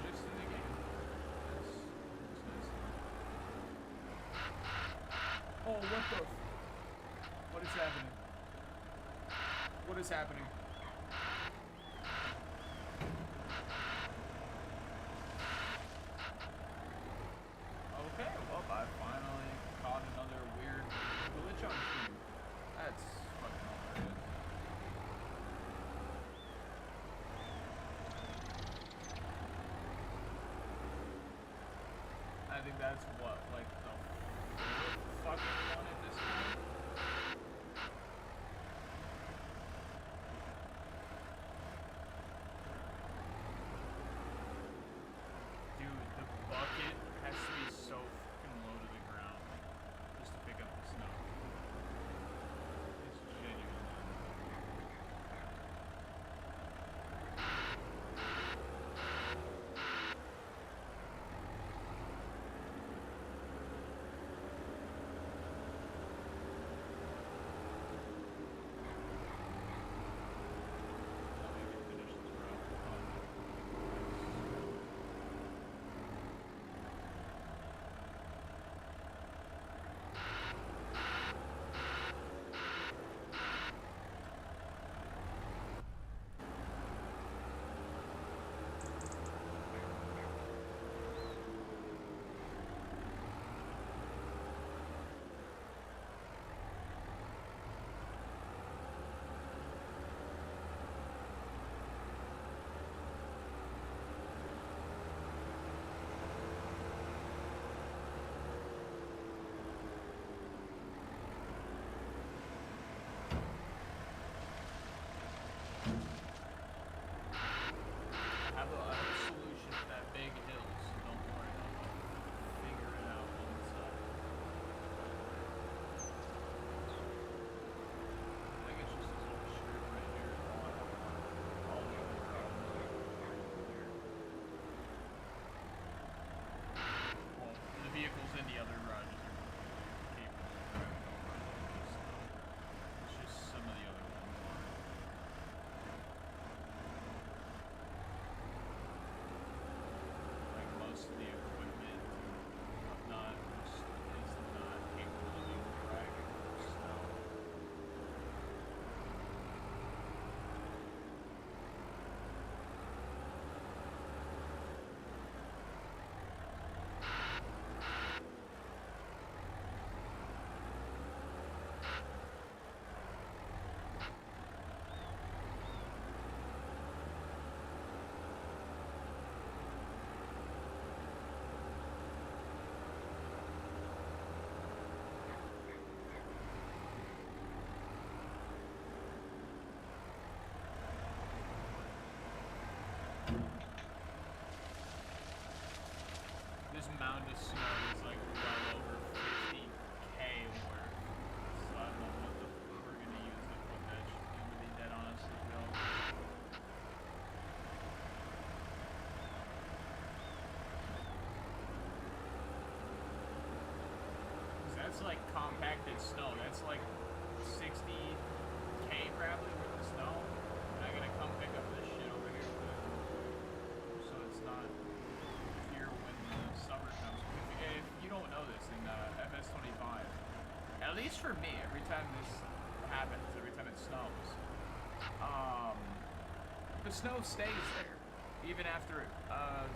just in the game. That's nice. Oh, what the? What is happening? What is happening? Okay, well, I finally caught another weird glitch on stream. That's fucking hilarious. I think that's what, like the fourth fucking one at this point? Dude, the bucket has to be so fucking low to the ground just to pick up the snow. It's genuine. Let me finish this route. I have a solution to that big hill, so don't worry, I'll figure it out once I think it's just this little strip right here. All the other roads are clear. Well, the vehicles in the other garages are completely capable of driving over the snow. It's just some of the other ones aren't. Like most of the equipment of not just is not capable of even driving through snow. This mound of snow is like well over 50K worth. So I don't know what we're gonna use to put that shit in, to be dead honest with y'all. 'Cause that's like compacted snow. That's like 60K probably worth of snow. And I'm gonna come pick up this shit over here with it. So it's not here when the summer comes. If you don't know this thing, FS25, at least for me, every time this happens, every time it snows, the snow stays there, even after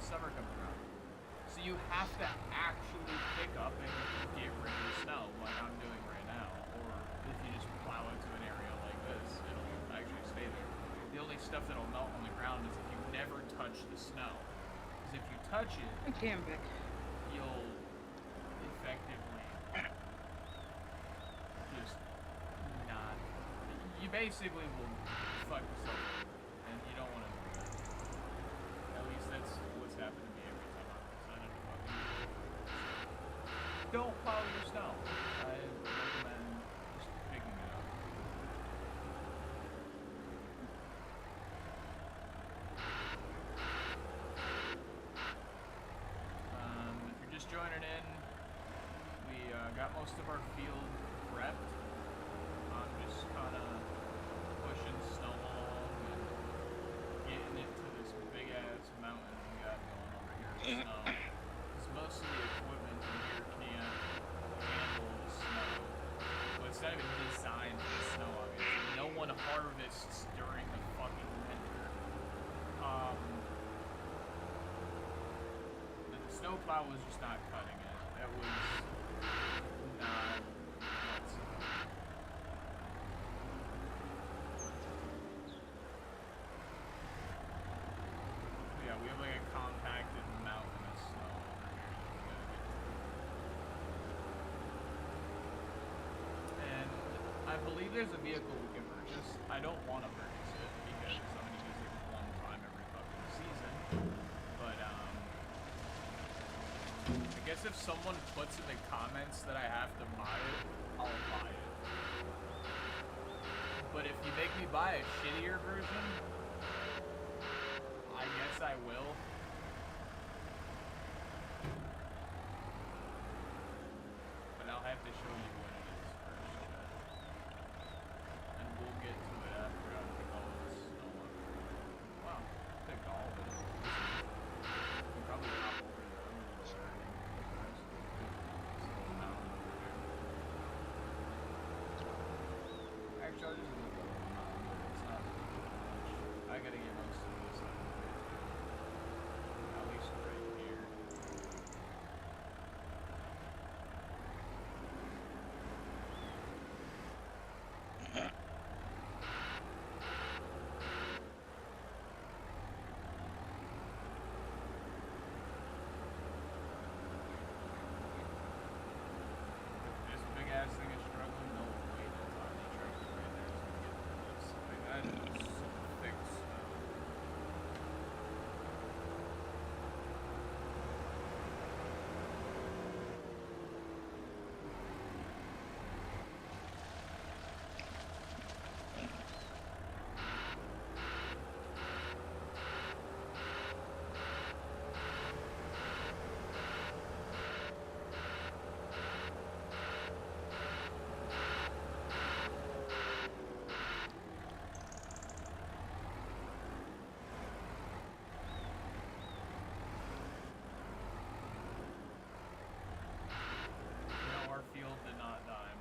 summer comes around. So you have to actually pick up and get rid of the snow, like I'm doing right now. Or if you just plow into an area like this, it'll actually stay there. The only stuff that'll melt on the ground is if you never touch the snow. Because if you touch it, Okay, I'm back. you'll effectively just not. You basically will fuck yourself over, and you don't want to do that. At least that's what's happened to me every time I've decided to fucking do it. Don't plow your snow. I recommend just picking it up. If you're just joining in, we got most of our field prepped. I'm just kind of pushing snow along and getting it to this big ass mountain file was just not cutting it. It was not whatsoever. Yeah, we have like a compacted mountain of snow over here that we gotta get to. And I believe there's a vehicle we can purchase. I don't want to purchase it because I'm gonna use it one time every fucking season. But I guess if someone puts in the comments that I have to buy it, I'll buy it. But if you make me buy a shittier version, I guess I will. But I'll have to show you what it is first, Chad. And we'll get to it after I pick all of this snow up. Wow, I picked all of it. We can probably hop over the starting. Actually, I'll just look up the mountain. It's not much. I gotta get most of this out of the way too. At least right here. This big ass thing is struggling. No way, that tiny tractor right there is gonna get this. Like that is some thick snow. No, our field did not die.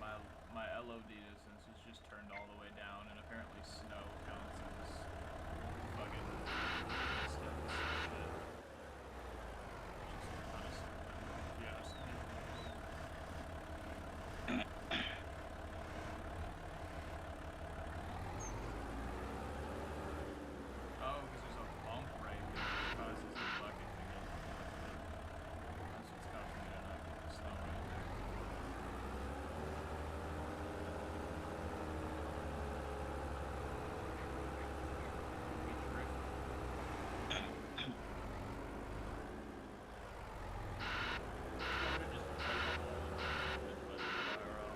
My LOD distance was just turned all the way down, and apparently snow counts as fucking distance shit. Which is kind of stupid, if you ask me. Oh, because there's a bump right there that causes the bucket to get lifted. That's what's causing me to not get the snow right there. We drift. I would've just put a hole in it, but IRL.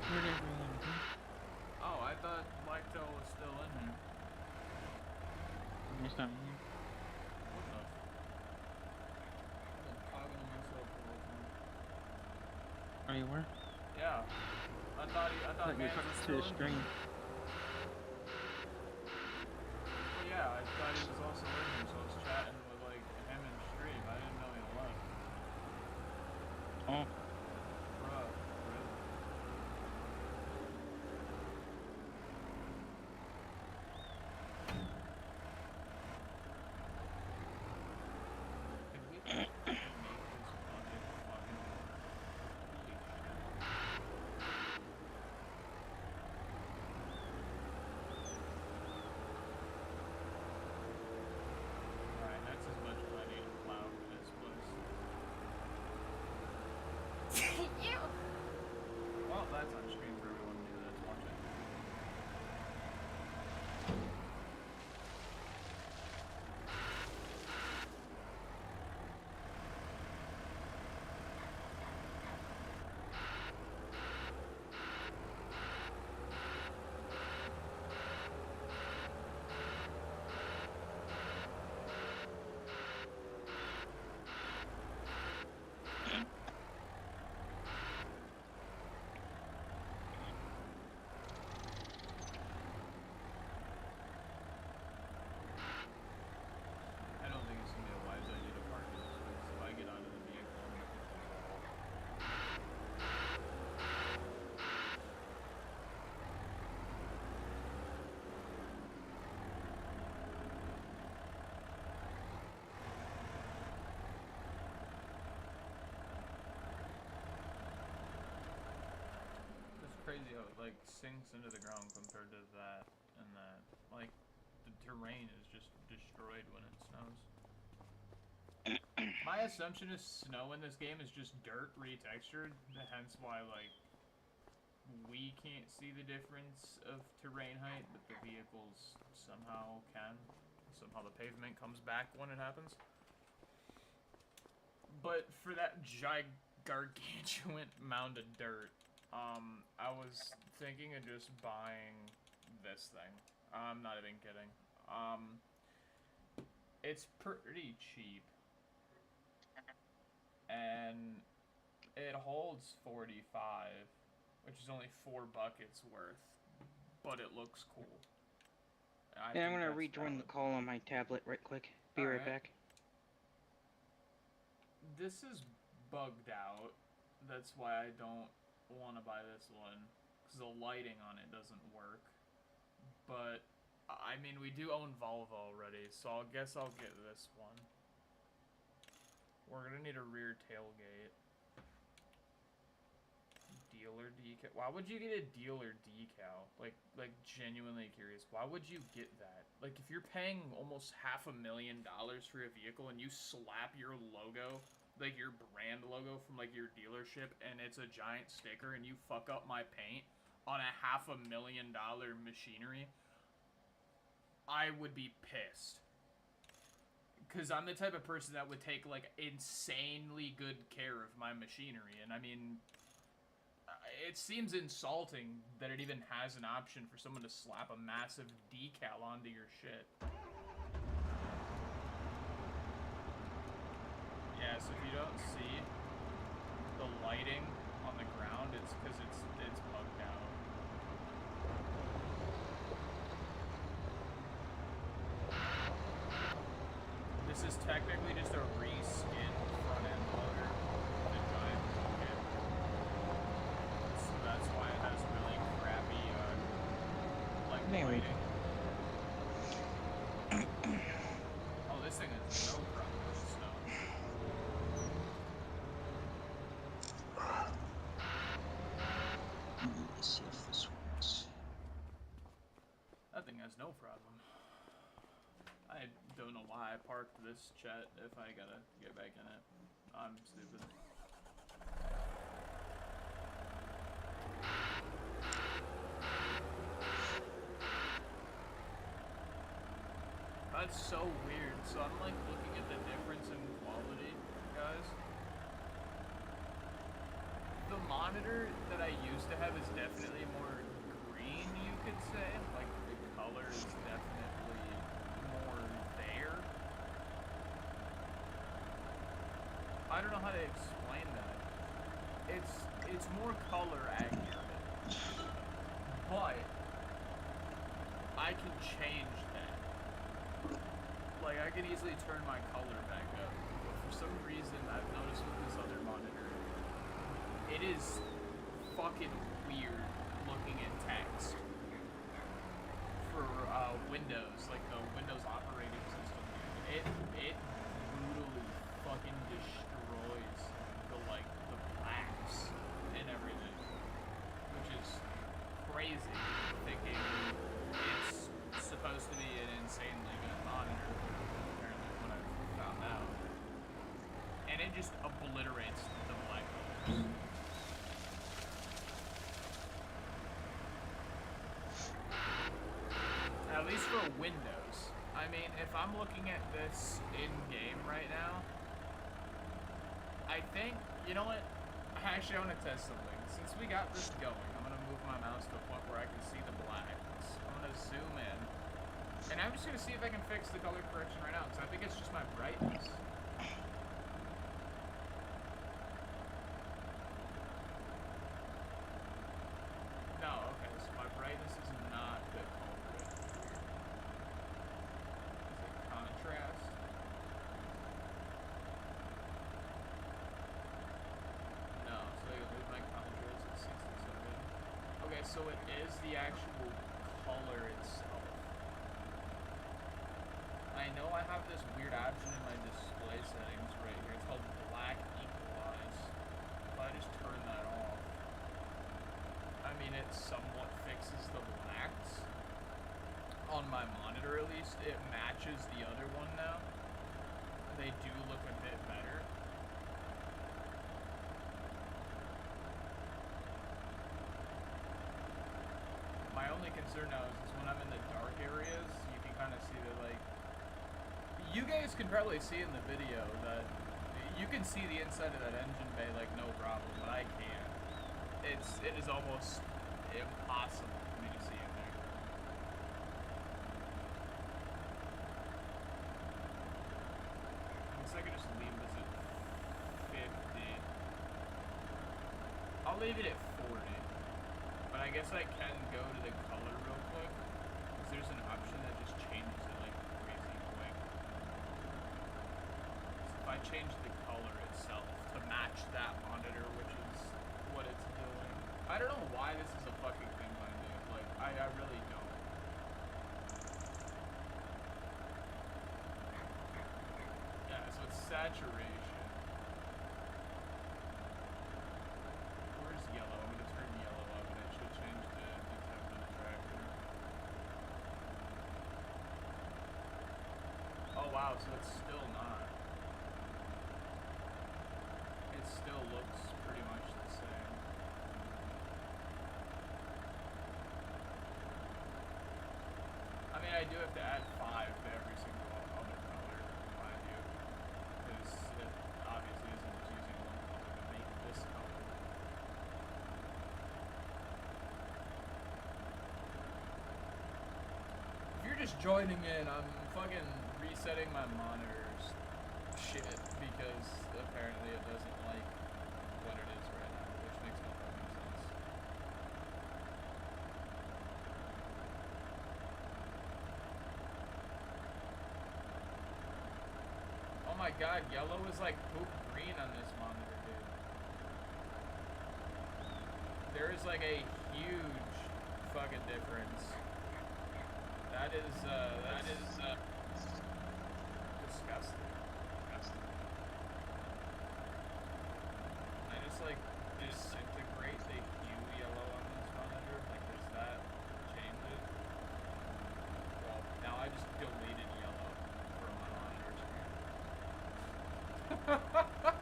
Where'd everyone go? Oh, I thought Blacktail was still in here. He's not here. What the? I've been talking to myself the whole time. Oh, you were? Yeah. I thought I Mans thought you were was talking still to the in stream. here. Well, yeah, I thought he was also in here, so I was chatting with like him in stream. I didn't know he left. Oh, Bruh, really? Could we make this bucket fucking work? Holy shit. yo, like, sinks into the ground compared to that and that. Like, the terrain is just destroyed when it snows. My assumption is snow in this game is just dirt retextured, hence why, like, we can't see the difference of terrain height, but the vehicles somehow can. Somehow the pavement comes back when it happens. But for that gargantuan mound of dirt, I was thinking of just buying this thing. I'm not even kidding. It's pretty cheap. And it holds 45, which is only 4 buckets worth, but it looks cool. Yeah, I'm gonna rejoin the call on my tablet right quick. Be right back. This is bugged out. That's why I don't want to buy this one, because the lighting on it doesn't work. But, I mean, we do own Volvo already, so I guess I'll get this one. We're gonna need a rear tailgate. Dealer decal. Why would you get a dealer decal? Like genuinely curious. Why would you get that? Like, if you're paying almost $500,000 for a vehicle and you slap your logo, like your brand logo from like your dealership, and it's a giant sticker, and you fuck up my paint on a $500,000 machinery, I would be pissed. Because I'm the type of person that would take, like, insanely good care of my machinery. And, I mean, it seems insulting that it even has an option for someone to slap a massive decal onto your shit. Yeah, so if you don't see the lighting on the ground, it's because it's bugged out. This is technically just a reskin front end loader with a giant bucket. So that's why it has really crappy, like, lighting. Oh, this thing has no problem with snow. Let's see if this works. That thing has no problem. I don't know why I parked this chat if I gotta get back in it. I'm stupid. That's so weird. So I'm like looking at the difference in quality, guys. The monitor that I used to have is definitely more green, you could say. Like, the color is definitely more there. I don't know how to explain that. It's more color accurate. But I can change that. Like, I can easily turn my color back up. But for some reason, I've noticed with this other monitor, it is fucking weird looking at text for Windows, like the Windows operating system. It brutally fucking destroys the blacks and everything, which is crazy. Thinking it's supposed to be an insanely good monitor, apparently when I found out, and it just obliterates the black colors. At least for Windows. I mean, if I'm looking at this in-game right now, I think, you know what? Actually, I want to test something. Since we got this going, I'm going to move my mouse to a point where I can see the blacks. I'm going to zoom in. And I'm just going to see if I can fix the color correction right now, because I think it's just my brightness. No, okay, so my brightness is not the culprit. Is it contrast? No, so my contrast is 67. Okay, so it is the actual color itself. I know I have this weird option in my display settings right here. It's called black equalize. If I just turn that off, I mean, it it somewhat fixes the blacks. On my monitor, at least, it matches the other one now. They do look a bit better. My only concern now is when I'm in the dark areas, you can kind of see that, like, you guys can probably see in the video that you can see the inside of that engine bay like no problem, but I can't. It is almost impossible for me to see in there. I guess I could just leave this at 50. I'll leave it at 40. But I guess I can go to the color real quick, because there's an option that just changes it like crazy quick. So if I change the color itself to match that monitor, which is what it's doing. I don't know why this is a fucking thing, my dude. Like, I really don't. Yeah, so it's saturation. Where's yellow? I'm gonna turn yellow up and it should change the temp of the tractor. Oh wow, so it's still not. It still looks pretty much the same. I mean, I do have to add 5 to every single other color, mind you, because it obviously isn't just using one color to make this color. If you're just joining in, I'm fucking resetting my monitor's shit because apparently it doesn't like what it is right now, which makes no fucking sense. Oh my god, yellow is like poop green on this monitor, dude. There is like a huge fucking difference. That is disgusting. I just like disintegrate the hue yellow on this monitor. Like, does that change it? Well, now I just deleted yellow from my monitor screen.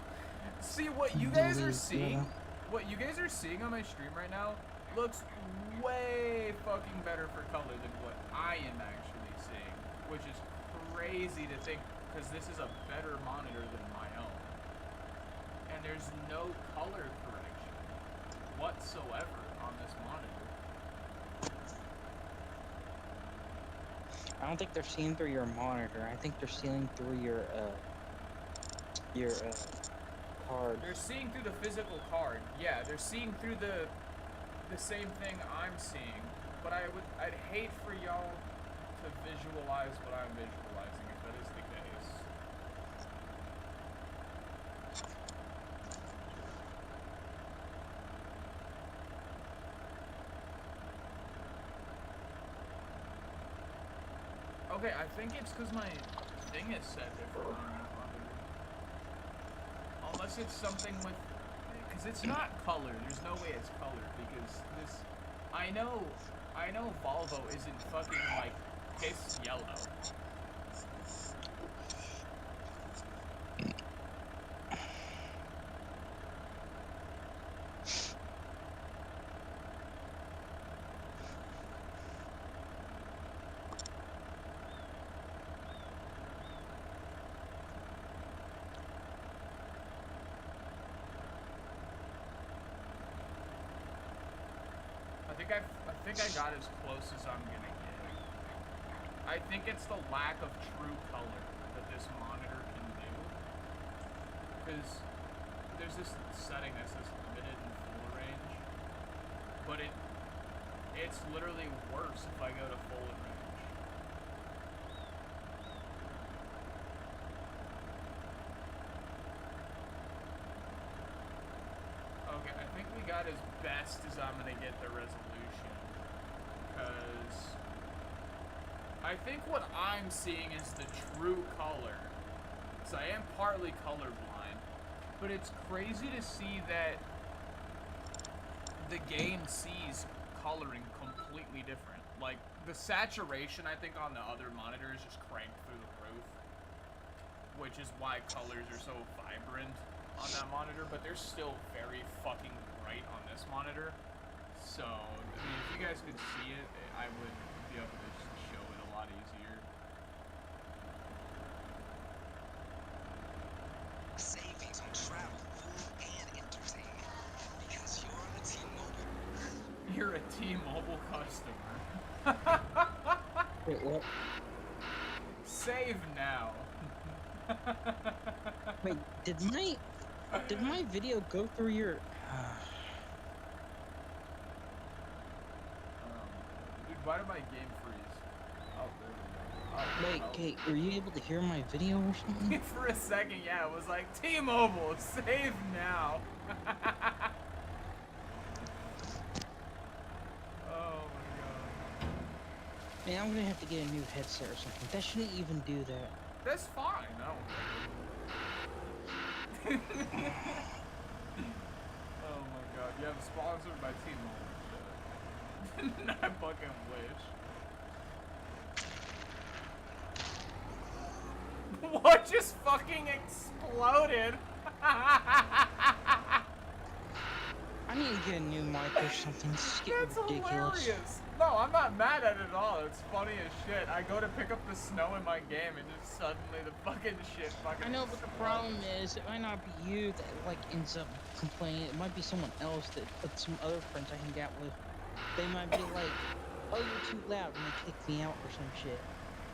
See what you guys are seeing? What you guys are seeing on my stream right now looks way fucking better for color than what I am actually seeing, which is crazy to think, because this is a better monitor than my own. And there's no color correction whatsoever on this monitor. I don't think they're seeing through your monitor. I think they're seeing through your card. They're seeing through the physical card. Yeah, they're seeing through the same thing I'm seeing. But I'd hate for y'all to visualize what I'm visualizing if that is the case. Okay, I think it's because my thing is set different on my monitor. Unless it's something with... Because it's not color. There's no way it's color, because this... I know Volvo isn't fucking, like, piss yellow. I think I got as close as I'm gonna get. I think it's the lack of true color that this monitor can do. Because there's this setting that says limited and full range, but it's literally worse if I go to full range. Okay, I think we got as best as I'm gonna get the resolution, because I think what I'm seeing is the true color. So I am partly colorblind, but it's crazy to see that the game sees coloring completely different. Like, the saturation, I think, on the other monitor is just cranked through the roof, which is why colors are so vibrant on that monitor, but they're still very fucking bright on this monitor. So, I mean, if you guys could see it, I would be able to just show it a lot easier. Savings on travel, food, and entertainment. Because you're a T-Mobile. You're a T-Mobile customer. Wait, what? Save now. Wait, did my video go through your? Dude, why did my game freeze? Oh, there we go. Oh, Wait, oh. Kate, were you able to hear my video or something? For a second, yeah, it was like, T-Mobile, save now. Oh my god. Man, I'm gonna have to get a new headset or something. That shouldn't even do that. That's fine, no. Oh my god, yeah, I'm sponsored by T-Mobile. I fucking wish. What just fucking exploded? I need to get a new mic or something. This is getting That's ridiculous. hilarious. No, I'm not mad at it at all. It's funny as shit. I go to pick up the snow in my game and just suddenly the fucking shit fucking I know, but the problem is, it might not be you that like ends up complaining. It might be someone else that, some other friends I hang out with. They might be like, "Oh, you're too loud," and they kick me out or some shit.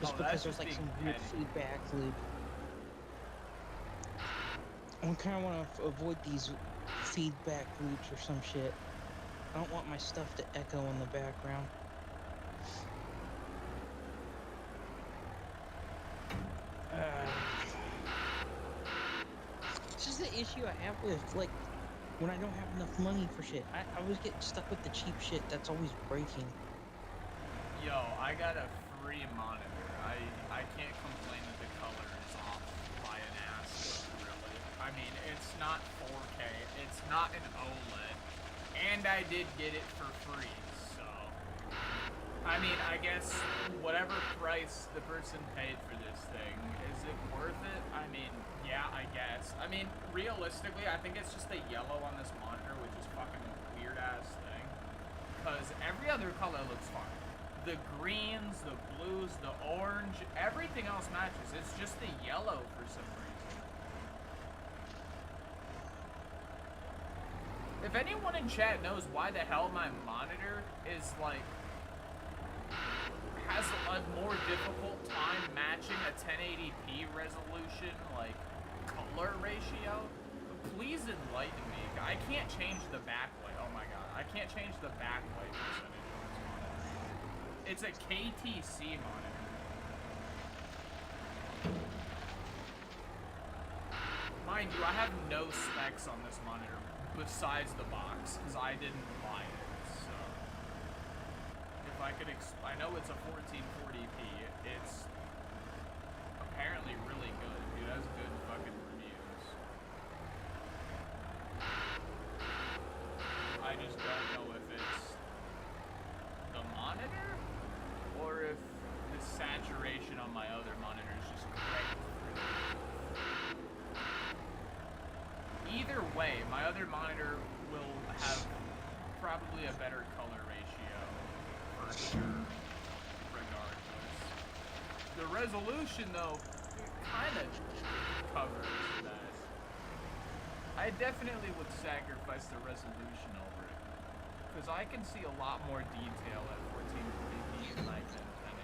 Just because there's like some weird feedback loop. I kind of want to avoid these feedback loops or some shit. I don't want my stuff to echo in the background. This is the issue I have with, like, when I don't have enough money for shit. I always get stuck with the cheap shit that's always breaking. Yo, I got a free monitor. I can't complain that the color is off by an ass, really. I mean, it's not 4K, it's not an OLED, and I did get it for free, so... I mean, I guess whatever price the person paid for this thing, is it worth it? I mean, yeah, I guess. I mean, realistically, I think it's just the yellow on this monitor, which is fucking a weird-ass thing, because every other color looks fine. The greens, the blues, the orange, everything else matches. It's just the yellow for some reason. If anyone in chat knows why the hell my monitor is like has a more difficult time matching a 1080p resolution, like color ratio, please enlighten me. I can't change the backlight. Oh my god, I can't change the backlight percentage. It's a KTC monitor. Mind you, I have no specs on this monitor besides the box, because I didn't buy it, so... If I could I know it's a 1440p, it's apparently really good. Dude, it has good fucking reviews. I just don't know if it's the monitor, or if the saturation on my other monitor is just cranked through. Either way, my other monitor will have probably a better color ratio, for sure, regardless. The resolution, though, kind of covers that. I definitely would sacrifice the resolution over it, because I can see a lot more detail at 1440p than I can 1080.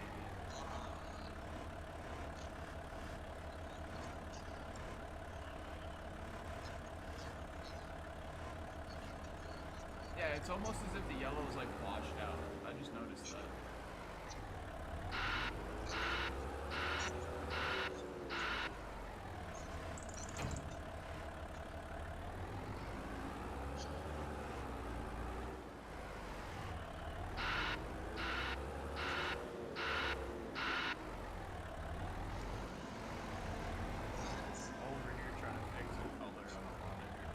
Yeah, it's almost as if the yellow is like washed out. I just noticed that. Over here trying to fix a color on the monitor.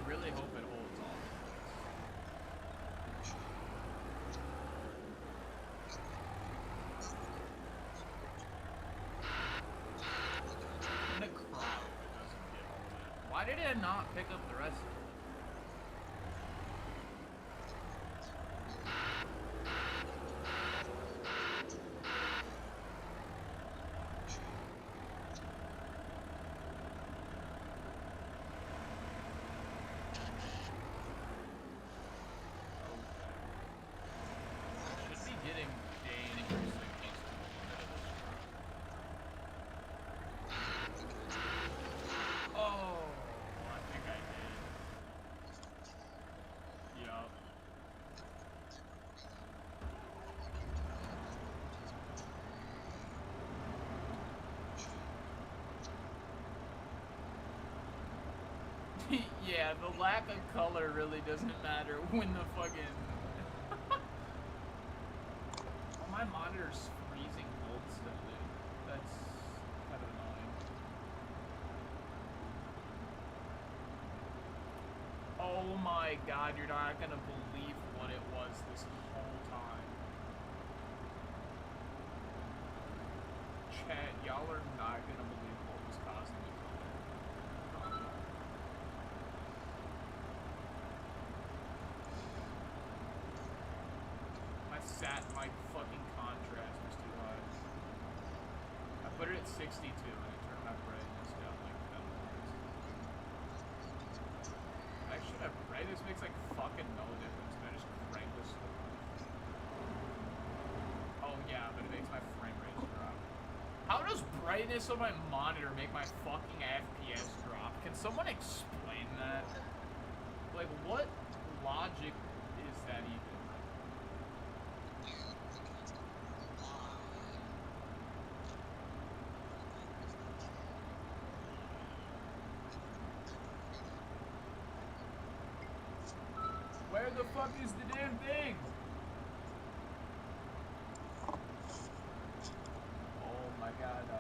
really hope it holds off. In the crowd, it doesn't get all of it. Why did it not pick up the rest of it? Should be getting dangerously close to the limit of this truck. Oh, I think I did. Yup. Yeah, the lack of color really doesn't matter when the fucking... Oh, my monitor's freezing cold still, dude. That's kind of annoying. Oh my god, you're not gonna believe what it was this whole time. Chat, y'all are not gonna believe what was causing the color. My fucking contrast was too high. I put it at 62 and I turned my brightness down like 10 points. Actually, that brightness makes like fucking no difference. Can I just crank this up? Oh yeah, but it makes my frame rate drop. How does brightness on my monitor make my fucking FPS drop? Can someone explain that? Like, what logic is that even? Where the fuck is the damn thing? Oh my god, I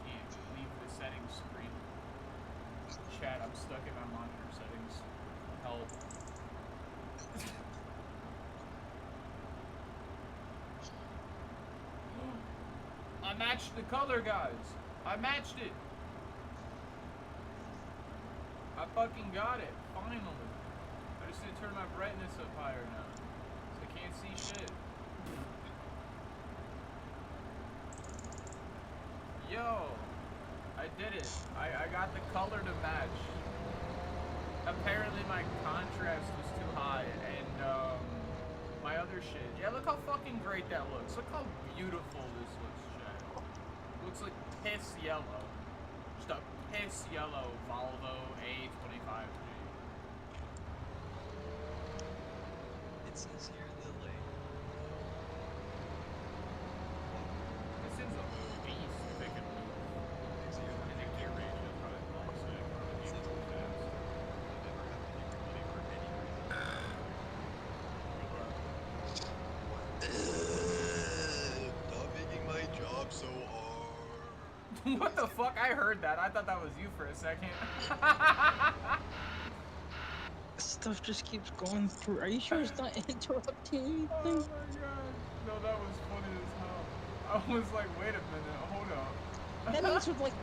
can't leave the settings screen. Chat, I'm stuck in my monitor settings. Help. I matched the color, guys. I matched it. I fucking got it, finally. I just need to turn my brightness up higher now, so I can't see shit. Yo, I did it. I got the color to match. Apparently my contrast was too high, and my other shit. Yeah, look how fucking great that looks. Look how beautiful this looks, chat. Looks like piss yellow. Just a piss yellow Volvo A25. It says here, Lily. This is a beast if it can move. It's here. And the gear ratio is probably really sick. Probably It's even like, fast. I've never had anybody for any reason. Stop making my job so hard. What the fuck? I heard that. I thought that was you for a second. Stuff just keeps going through. Are you sure it's not interrupting Oh anything? my god. No, that was funny as hell. I was like, wait a minute, hold up. That means with like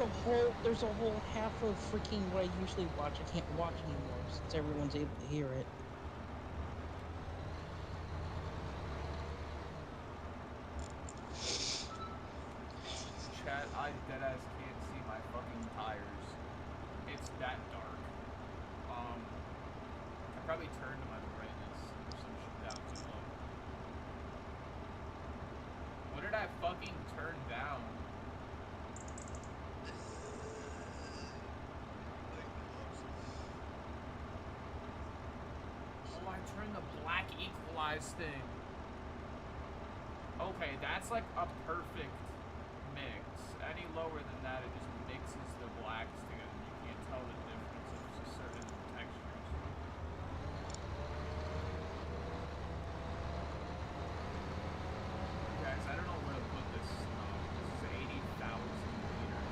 there's a whole half of freaking what I usually watch. I can't watch anymore since everyone's able to hear it. Chat, I deadass can't see my fucking tires. It's that dark. I probably turned my brightness or some shit down too low. What did I fucking turn down? Oh, I turned the black equalize thing. Okay, that's like a perfect mix. Any lower than that, it just mixes the blacks together. You can't tell the difference of just certain textures. Guys, I don't know where to put this snow. This is 80,000 meters.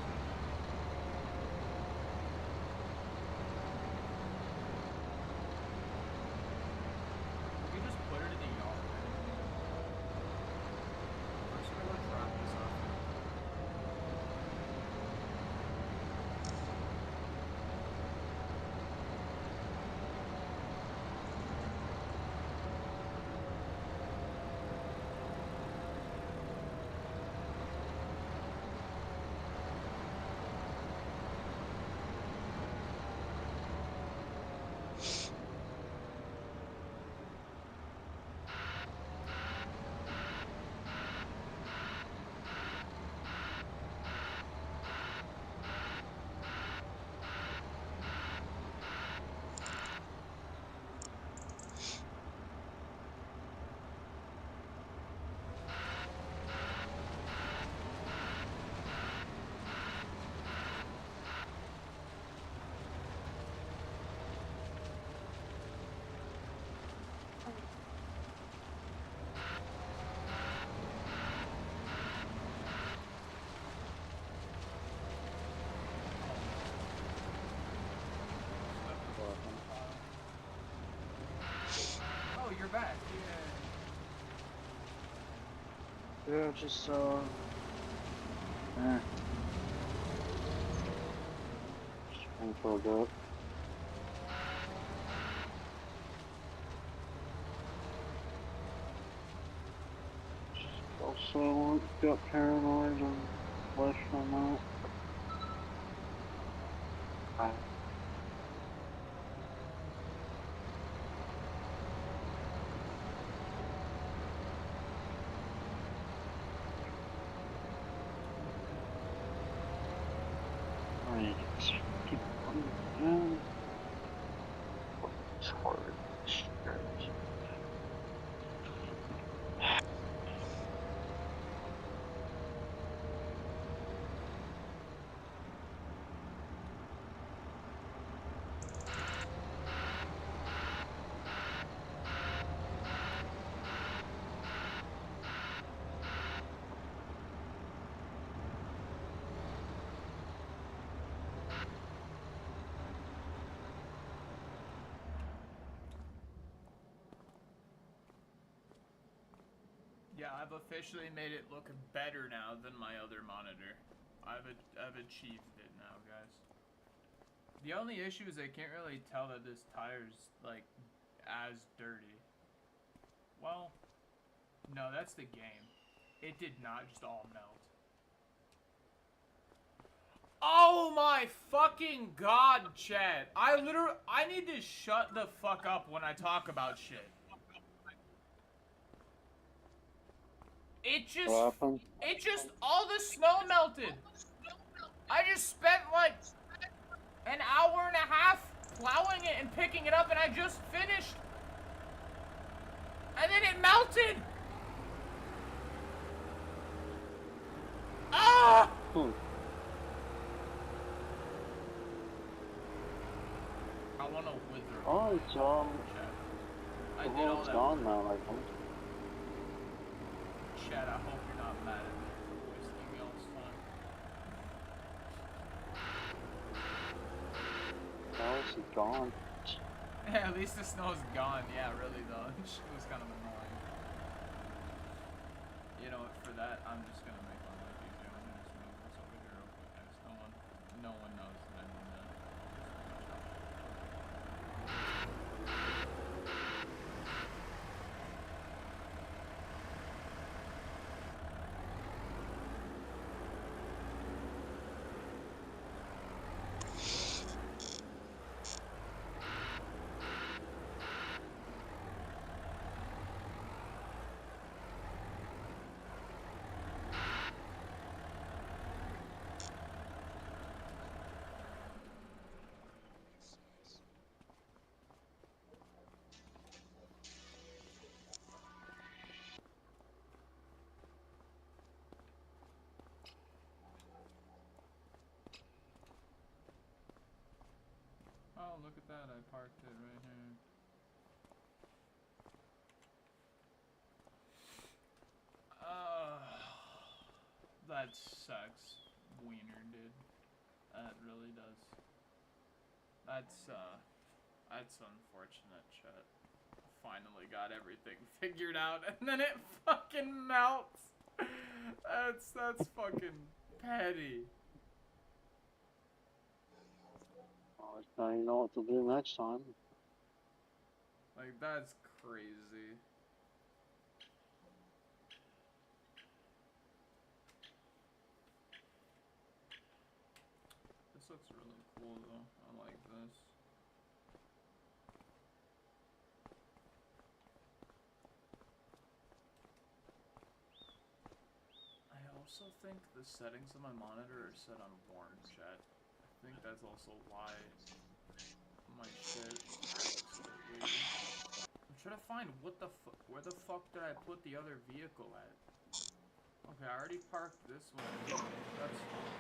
Yeah, just just waiting for a bit. Also got paranoid and left from that. Alright, keep going down. It's hard. Shit. Yeah, I've officially made it look better now than my other monitor. I've achieved it now, guys. The only issue is I can't really tell that this tire's, like, as dirty. Well, no, that's the game. It did not just all melt. Oh my fucking god, Chad. I need to shut the fuck up when I talk about shit. What happened? All the snow melted. I just spent like an hour and a half plowing it and picking it up, and I just finished. And then it melted. Ah! I want to wither. Oh, it's I the did all world's that. gone now, I think. Chad, I hope you're not mad at me for wasting y'all's time. Oh, it's gone. Yeah, at least the snow's gone. Yeah, really though. It was kind of annoying. You know what? For that, I'm just gonna make my life easier. I'm gonna just move this over here real quick, guys. No one knows that I mean that. Oh, look at that. I parked it right here. That sucks, wiener, dude. That really does. That's unfortunate, Chet. Finally got everything figured out, and then it fucking melts. That's fucking petty. Oh, now you know what to do next time. Like, that's crazy. This looks really cool, though. I like this. I also think the settings on my monitor are set on worn, chat. I think that's also why my shit looks a bit weird. I'm trying to find where the fuck did I put the other vehicle at? Okay, I already parked this one. That's fine.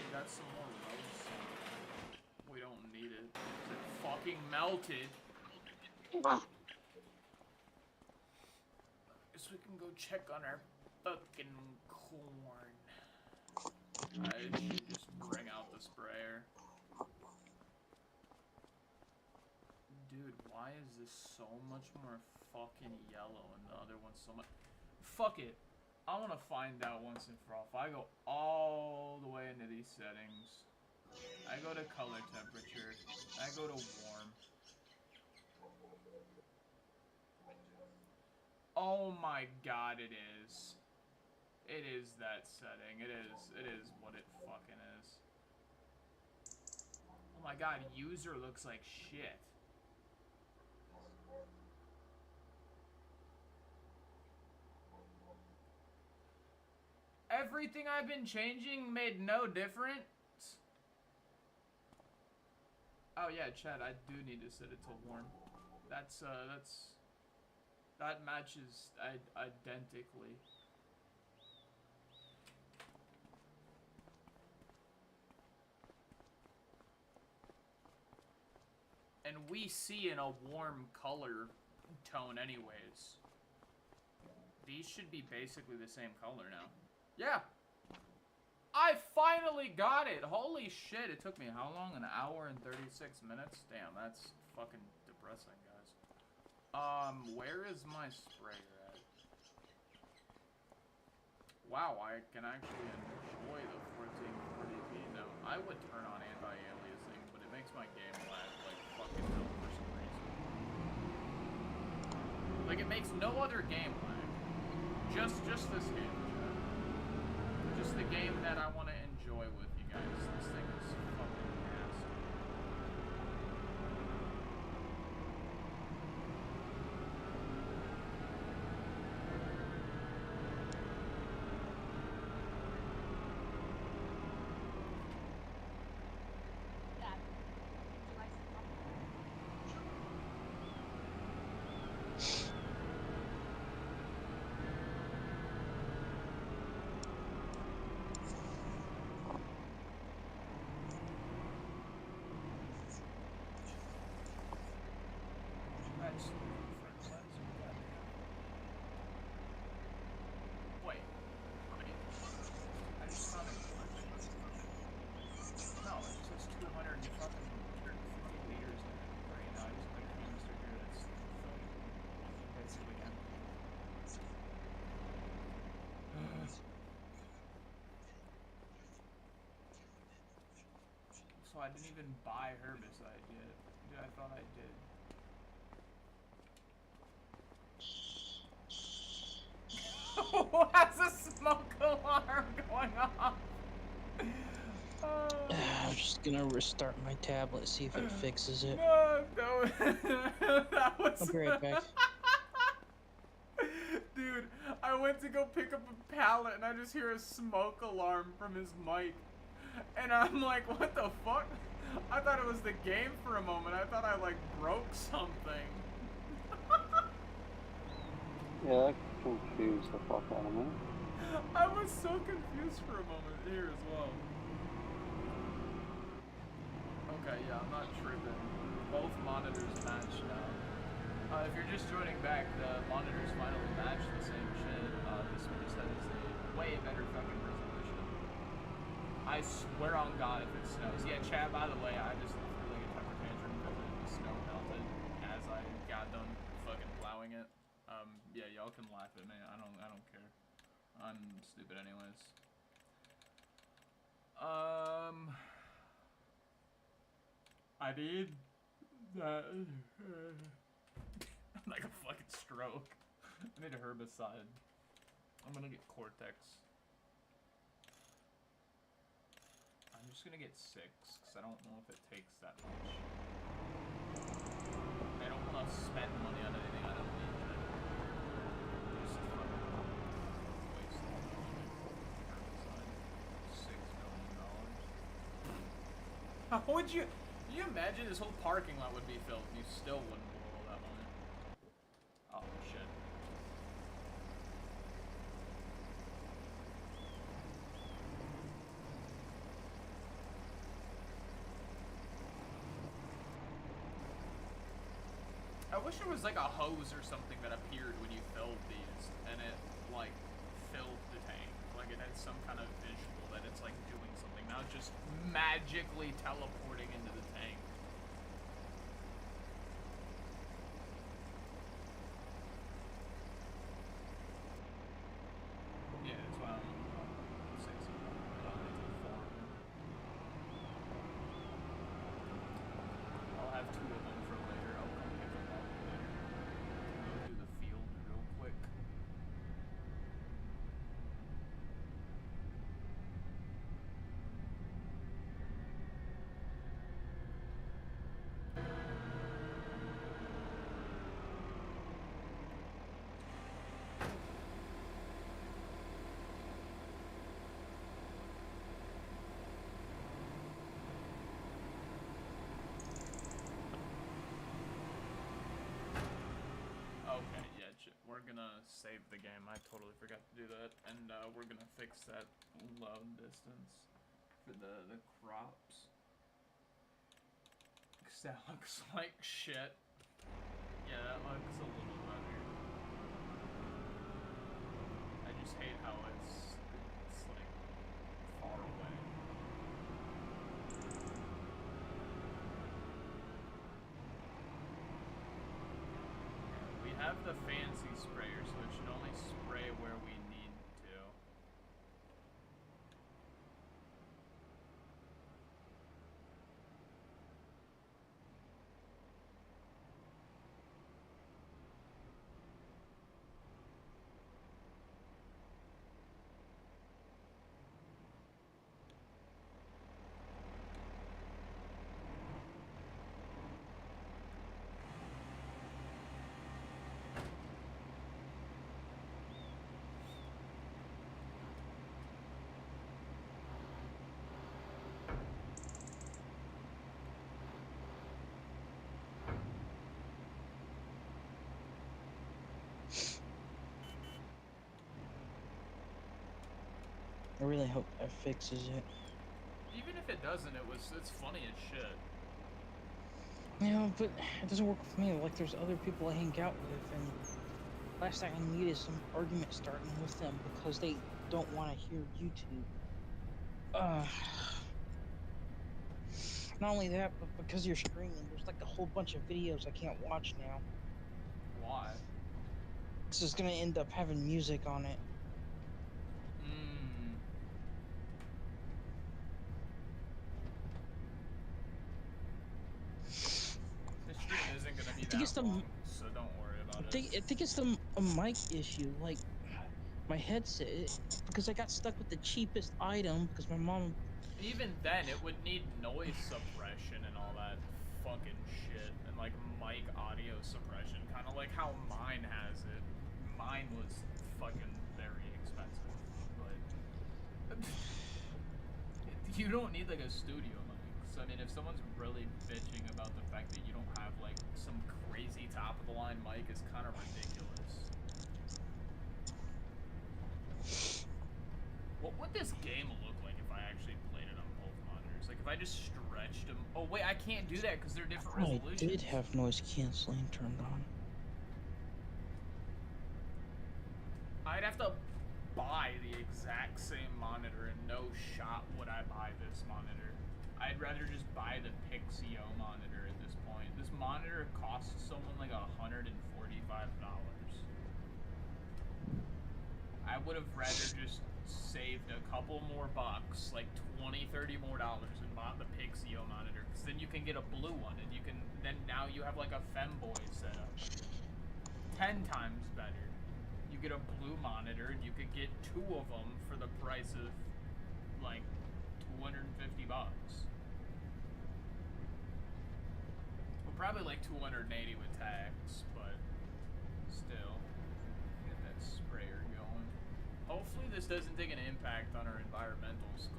We got some more roads. We don't need it. It fucking melted. Guess we can go check on our fucking corn. I should just bring out the sprayer. Dude, why is this so much more fucking yellow and the other one's so much... Fuck it. I want to find out once and for all. If I go all the way into these settings, I go to color temperature, I go to warm. Oh my god, it is. It is that setting. It is what it fucking is. Oh my god, user looks like shit. Everything I've been changing made no difference. Oh yeah, Chad, I do need to set it to warm. That matches identically. And we see in a warm color tone anyways. These should be basically the same color now. Yeah. I finally got it. Holy shit. It took me how long? An hour and 36 minutes? Damn, that's fucking depressing, guys. Where is my sprayer at? Wow, I can actually enjoy the 1440p now. I would turn on anti-aliasing, but it makes my game lag like fucking hell for some reason. Like, it makes no other game lag. Just this game, Chad. Just the game that I want to enjoy with you guys. This thing is fucking nasty. Wait. I just found a glitch. No, it says 200 and fucking 250 liters in it right now. I just put a canister here that's filling basically empty. So I didn't even buy herbicide yet. Dude, I thought I did. What's a smoke alarm going off? I'm just gonna restart my tablet, see if it fixes it. No, that was. I'll be right back. Dude, I went to go pick up a pallet and I just hear a smoke alarm from his mic. And I'm like, what the fuck? I thought it was the game for a moment. I thought I like broke something. Yeah, that confused the fuck out of me. I was so confused for a moment here as well. Okay, yeah, I'm not tripping. Both monitors match now. If you're just joining back, the monitors finally match the same shit. This one just has a way better fucking resolution. I swear on God if it snows. Yeah, Chad, by the way, I just threw like a temper tantrum because the snow melted as I got done fucking plowing it. Yeah, y'all can laugh at me. I don't care. I'm stupid anyways. I need that. Like a fucking stroke. I need a herbicide. I'm gonna get Cortex. I'm just gonna get 6, because I don't know if it takes that much. I don't want to spend money on anything I don't need. Just fucking waste all the money. Herbicide. $6 million. How would you... Can you imagine this whole parking lot would be filled and you still wouldn't blow all that money? Oh, shit. I wish there was like a hose or something that appeared when you filled these and it like filled the tank. Like it had some kind of visual that it's like doing something, not just magically teleporting into the tank. we're gonna save the game. I totally forgot to do that. And we're gonna fix that load distance for the crops. Cause that looks like shit. Yeah, that looks a little better. I just hate how it's like far away. We have the fancy sprayer, so it should only spray where we need to. I really hope that fixes it. Even if it doesn't, it's funny as shit. Yeah, but it doesn't work for me. Like, there's other people I hang out with, and last thing I need is some argument starting with them because they don't want to hear YouTube. Not only that, but because you're streaming, there's like a whole bunch of videos I can't watch now. Why? This is gonna end up having music on it. The stream isn't gonna be I think it's that the long, so don't worry about it. I think it's a mic issue. Like my headset, because I got stuck with the cheapest item because my mom. Even then, it would need noise suppression and all that fucking shit, and like mic audio suppression, kind of like how mine has it. Mine was fucking very expensive, but you don't need like a studio mic. So I mean, if someone's really bitching about the fact that you don't have like some crazy top of the line mic, it's kind of ridiculous. What would this game look like if I actually played it on both monitors? Like if I just stretched them. Oh wait, I can't do that because they're different I resolutions. did have noise canceling turned on. I'd have to buy the exact same monitor, and no shot would I buy this monitor. I'd rather just buy the Pixio monitor at this point. This monitor costs someone like $145. I would have rather just saved a couple more bucks, like $20, $30 more, and bought the Pixio monitor, because then you can get a blue one, and you can, then now you have like a femboy setup. 10 times better. You get a blue monitor, and you could get 2 of them for the price of like $250. Well, probably like $280 with tax, but still, get that sprayer going. Hopefully this doesn't take an impact on our environmental score.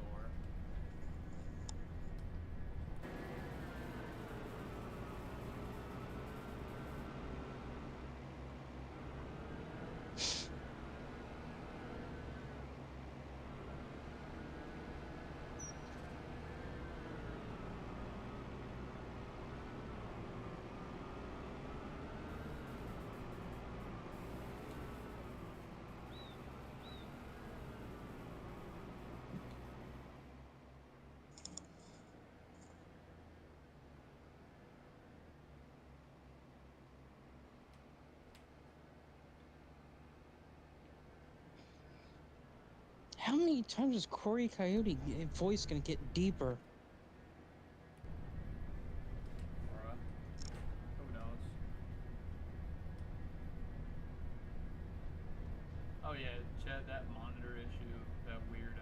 How many times is Corey Coyote voice gonna get deeper? Bruh. Who knows? Oh yeah, Chad, that monitor issue, that weird,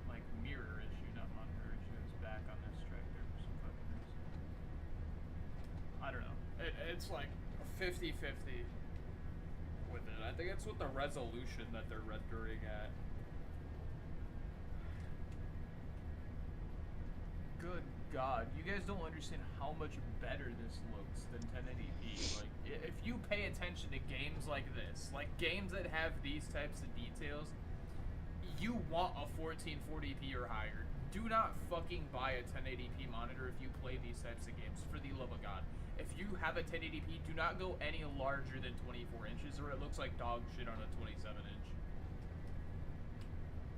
like mirror issue, not monitor issue, is back on this tractor for some fucking reason. I don't know. It's like 50-50 with it. I think it's with the resolution that they're rendering at. Good God, you guys don't understand how much better this looks than 1080p. Like, if you pay attention to games like this, like games that have these types of details, you want a 1440p or higher. Do not fucking buy a 1080p monitor if you play these types of games, for the love of God. If you have a 1080p, do not go any larger than 24 inches or it looks like dog shit on a 27 inch.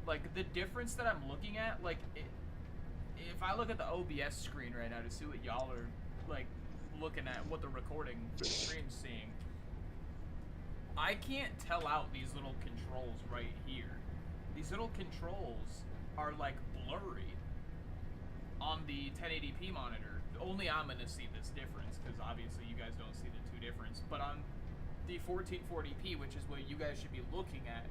Like, the difference that I'm looking at, like, if I look at the OBS screen right now to see what y'all are, like, looking at, what the recording for the stream's seeing, I can't tell out these little controls right here. These little controls are, like, blurry on the 1080p monitor. Only I'm gonna see this difference, because obviously you guys don't see the two difference. But on the 1440p, which is what you guys should be looking at,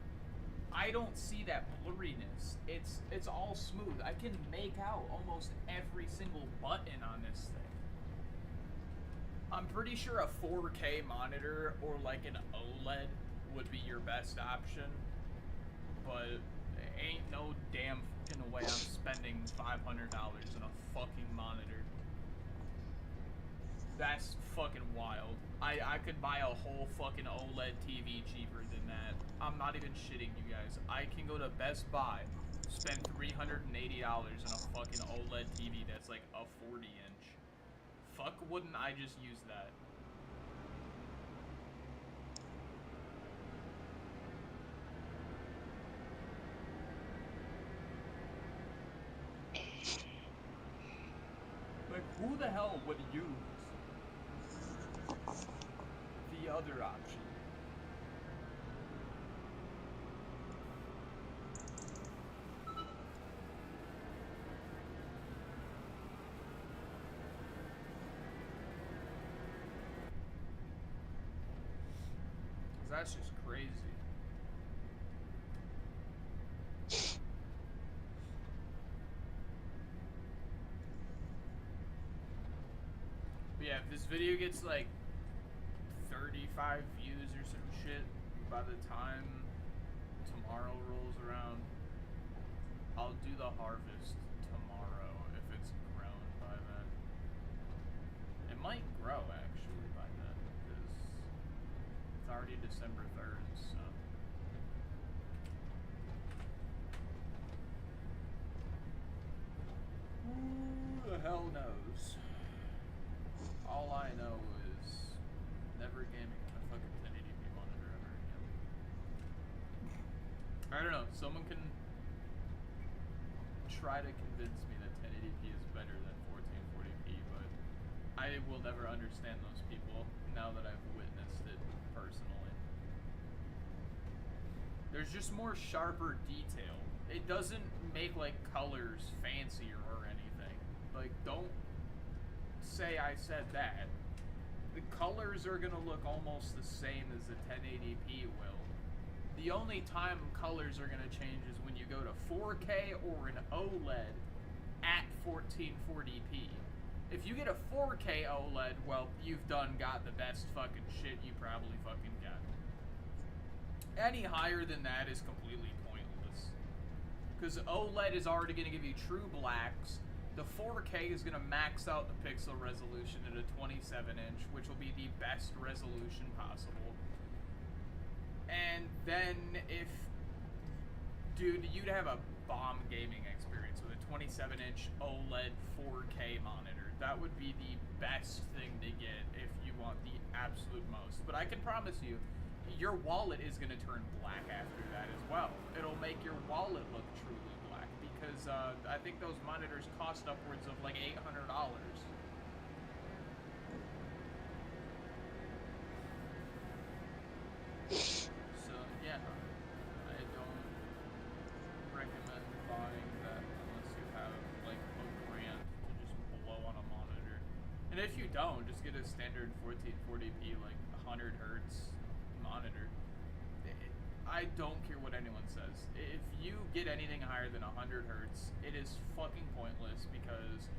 I don't see that blurriness. It's all smooth. I can make out almost every single button on this thing. I'm pretty sure a 4K monitor or like an OLED would be your best option, but ain't no damn fucking way I'm spending $500 on a fucking monitor. That's fucking wild. I could buy a whole fucking OLED TV cheaper than that. I'm not even shitting you guys. I can go to Best Buy, spend $380 on a fucking OLED TV that's like a 40 inch. Fuck, wouldn't I just use that? Like, who the hell would use the other option? That's just crazy. But yeah, if this video gets like 35 views or some shit by the time tomorrow rolls around, I'll do the harvest tomorrow if it's grown by then. It might grow actually by then, because it's already December 3rd, so. Who the hell knows? All I know is never gaming on a fucking 1080p monitor ever again. I don't know, someone can try to convince me that 1080p is better than 1440p, but I will never understand those people now that I've witnessed it personally. There's just more sharper detail. It doesn't make like colors fancier or anything. Like, don't say I said that. The colors are gonna look almost the same as the 1080p will. The only time colors are gonna change is when you go to 4K or an OLED at 1440p. If you get a 4K OLED, well, you've got the best fucking shit you probably fucking got. Any higher than that is completely pointless. Because OLED is already gonna give you true blacks. The 4K is going to max out the pixel resolution at a 27 inch, which will be the best resolution possible. And then if, dude, you'd have a bomb gaming experience with a 27 inch OLED 4K monitor. That would be the best thing to get if you want the absolute most. But I can promise you, your wallet is going to turn black after that as well. It'll make your wallet look truly black. Because I think those monitors cost upwards of like $800. So yeah, I don't recommend buying that unless you have like a grand to just blow on a monitor. And if you don't, just get a standard 1440p like 100 hertz monitor. I don't care what anyone says. If you get anything higher than 100 hertz, it is fucking pointless, because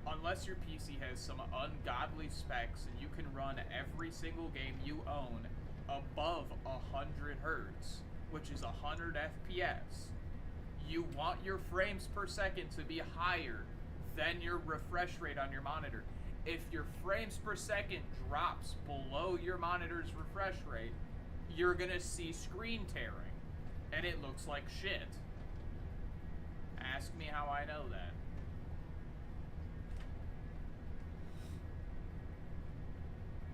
unless your PC has some ungodly specs and you can run every single game you own above 100 hertz, which is 100 FPS, you want your frames per second to be higher then your refresh rate on your monitor. If your frames per second drops below your monitor's refresh rate, you're gonna see screen tearing, and it looks like shit. Ask me how I know that.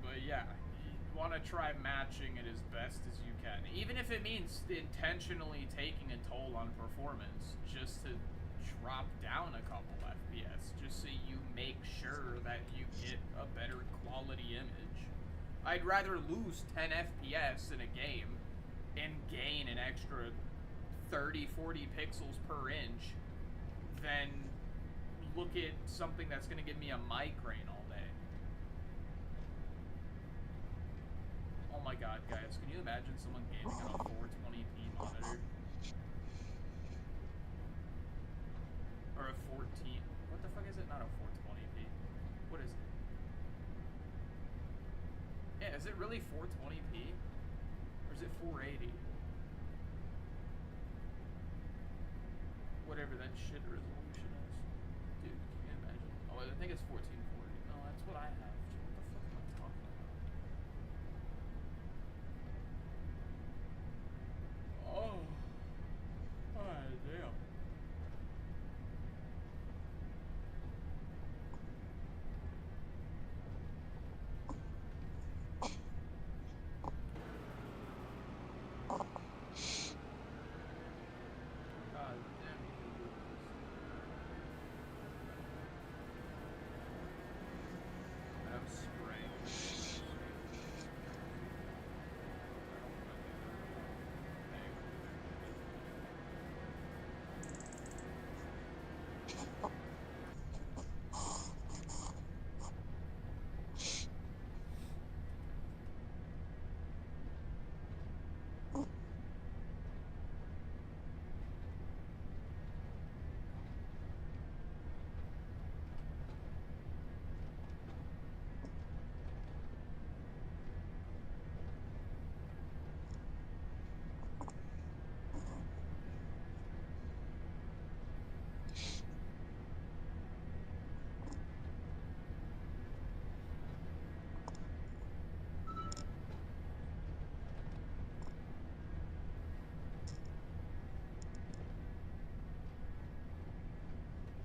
But yeah, you want to try matching it as best as you can, even if it means intentionally taking a toll on performance, just to drop down a couple FPS, just so you make sure that you get a better quality image. I'd rather lose 10 FPS in a game and gain an extra 30-40 pixels per inch than look at something that's going to give me a migraine all day. Oh my god, guys, can you imagine someone gaming on a 420p monitor? Or a 14... What the fuck is it? Not a 420p. What is it? Yeah, is it really 420p? Or is it 480? Whatever that shit resolution is. Dude, can you imagine? Oh, I think it's 1440. No, that's what I have. What the fuck am I talking about? Oh. Ah, damn. God damn, you can do this. I'm spraying.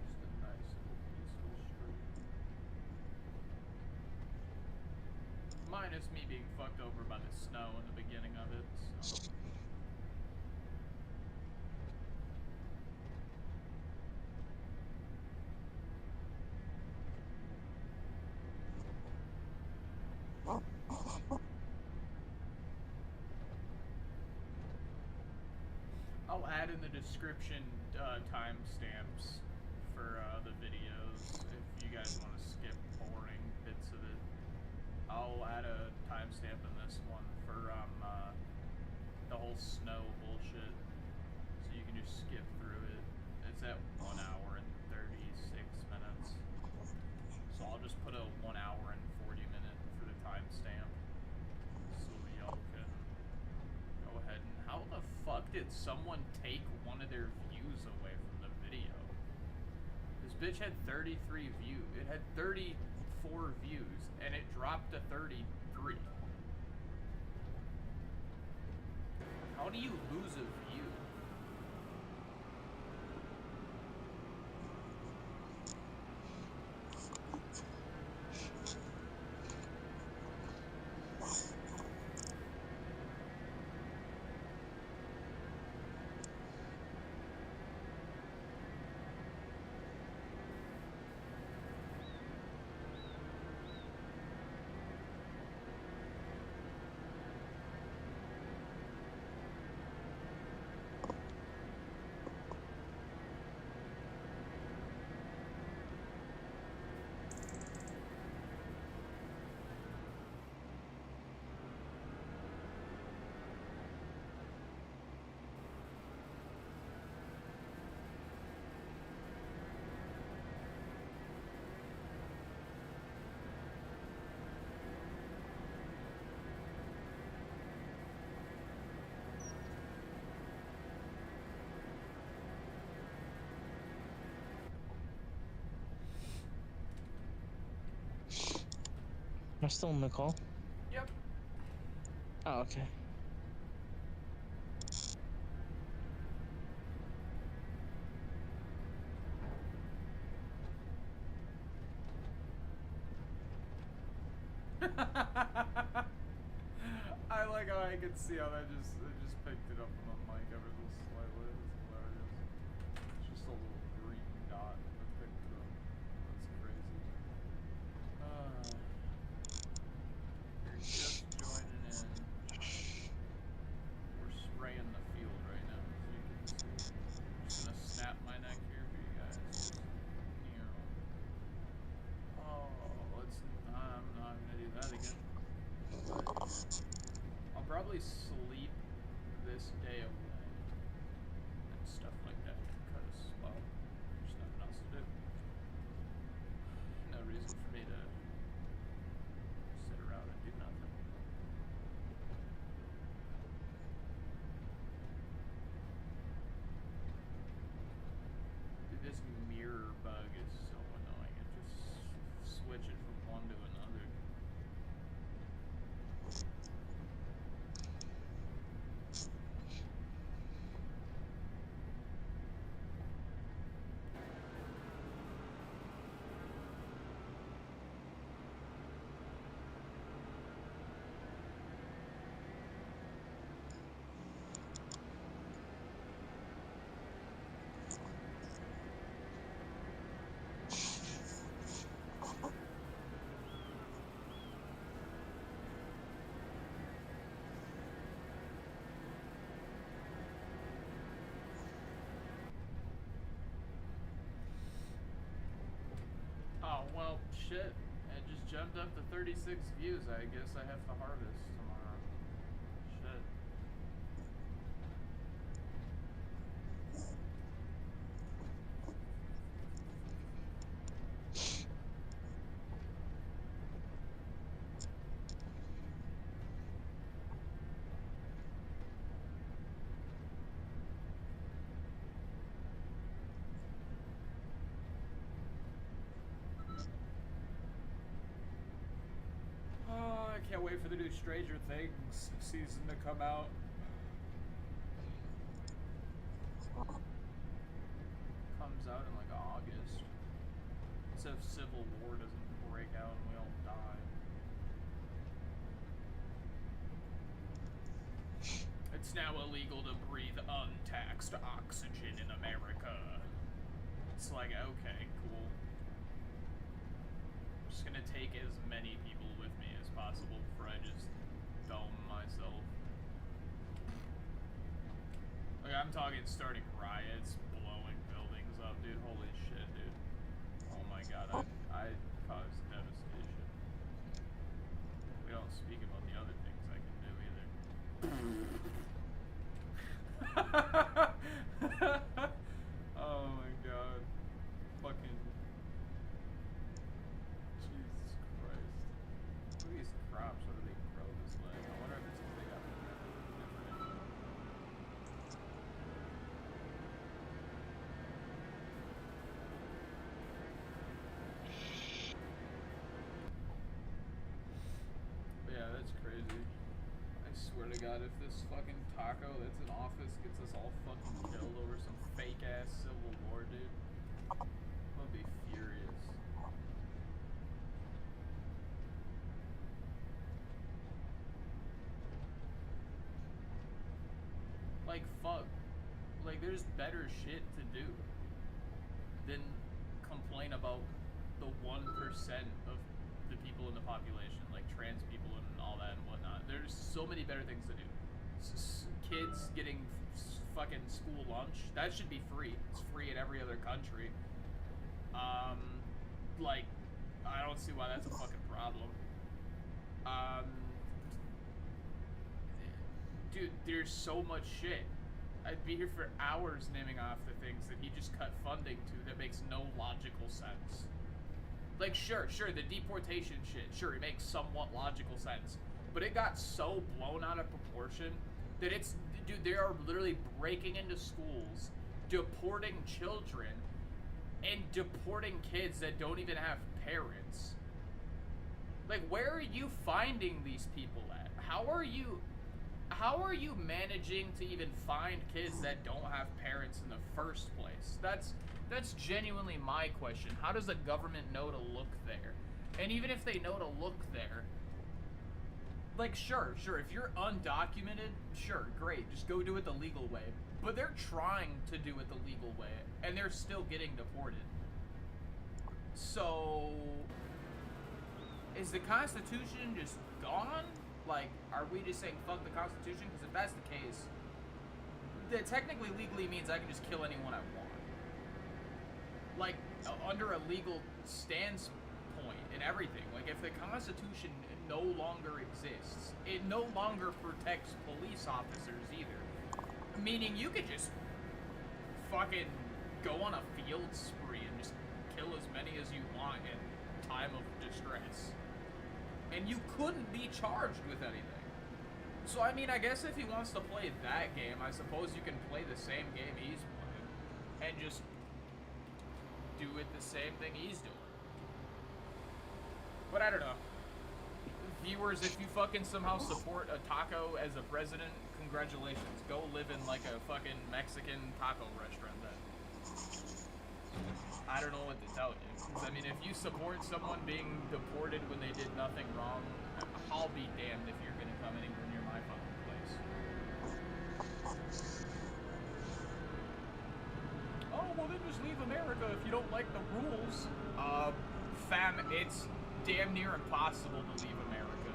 Just a nice little peaceful street. Minus me being fucked over by the snow in the beginning of it, so. I'll add in the description timestamps for the videos if you guys want to skip boring bits of it. I'll add a timestamp in this one for the whole snow bullshit, so you can just skip through it. It's at 1 hour and 36 minutes, so I'll just put a 1 hour and 40 minute for the timestamp, so y'all can go ahead and... How the fuck did someone take one of their views away from the video? This bitch had 33 views. It had 34 views, and it dropped to 33. How do you lose a view? I'm still in the call. Yep. Oh, okay. I like how I can see how that just picked it up from the mic ever so slightly. It's hilarious. It's just a little green dot that picked it up. That's crazy. You're just joining in. We're spraying the field right now, as you can see. I'm just gonna snap my neck here for you guys. Just, oh, I'm not gonna do that again. But I'll probably sleep this day away and stuff like that because, well, there's nothing else to do. No reason for me to sit around and do nothing. Dude, this mirror bug is so annoying. It just switches from one to another. Oh, well, shit. It just jumped up to 36 views. I guess I have to harvest tomorrow. Shit. Oh, I can't wait for the new Stranger Things season to come out. Comes out in like August. So if Civil War doesn't break out and we all die. It's now illegal to breathe untaxed oxygen in America. It's like, okay, cool. I'm just gonna take as many people with me as possible before I just dome myself. Like, I'm talking starting riots, blowing buildings up, dude. Holy shit, dude. Oh my god, I caused devastation. We don't speak about the other things I can do either. Oh my god. Fucking Jesus Christ. Look at these crops, what do they grow this leg? I wonder if it's because they got different. But yeah, that's crazy. I swear to God, if this fucking taco that's in office gets us all fucking killed over some fake ass Civil War, dude, I'll be furious. Like, fuck. Like, there's better shit to do than complain about the 1% of the people in the population, like trans people and all that and whatnot. There's so many better things to do. Kids getting fucking school lunch, that should be free. It's free in every other country. Like, I don't see why that's a fucking problem. Dude, there's so much shit. I'd be here for hours naming off the things that he just cut funding to that makes no logical sense. Like, sure, the deportation shit, sure, it makes somewhat logical sense. But it got so blown out of proportion that it's, dude, they are literally breaking into schools, deporting children, and deporting kids that don't even have parents. Like, where are you finding these people at? How are you managing to even find kids that don't have parents in the first place? That's genuinely my question. How does the government know to look there? And even if they know to look there, like, sure, if you're undocumented, sure, great, just go do it the legal way. But they're trying to do it the legal way, and they're still getting deported. So, is the Constitution just gone? Like, are we just saying fuck the Constitution? Because if that's the case, that technically legally means I can just kill anyone I want. Like, under a legal stance point and everything. Like, if the Constitution no longer exists, it no longer protects police officers either. Meaning you could just fucking go on a field spree and just kill as many as you want in time of distress. And you couldn't be charged with anything. So, I mean, I guess if he wants to play that game, I suppose you can play the same game he's playing and just do it the same thing he's doing. But I don't know. Viewers, if you fucking somehow support a taco as a president, congratulations. Go live in like a fucking Mexican taco restaurant then. I don't know what to tell you. 'Cause, I mean, if you support someone being deported when they did nothing wrong, I'll be damned if you're gonna come anywhere near my fucking place. Oh, well then just leave America if you don't like the rules. Fam, it's damn near impossible to leave America.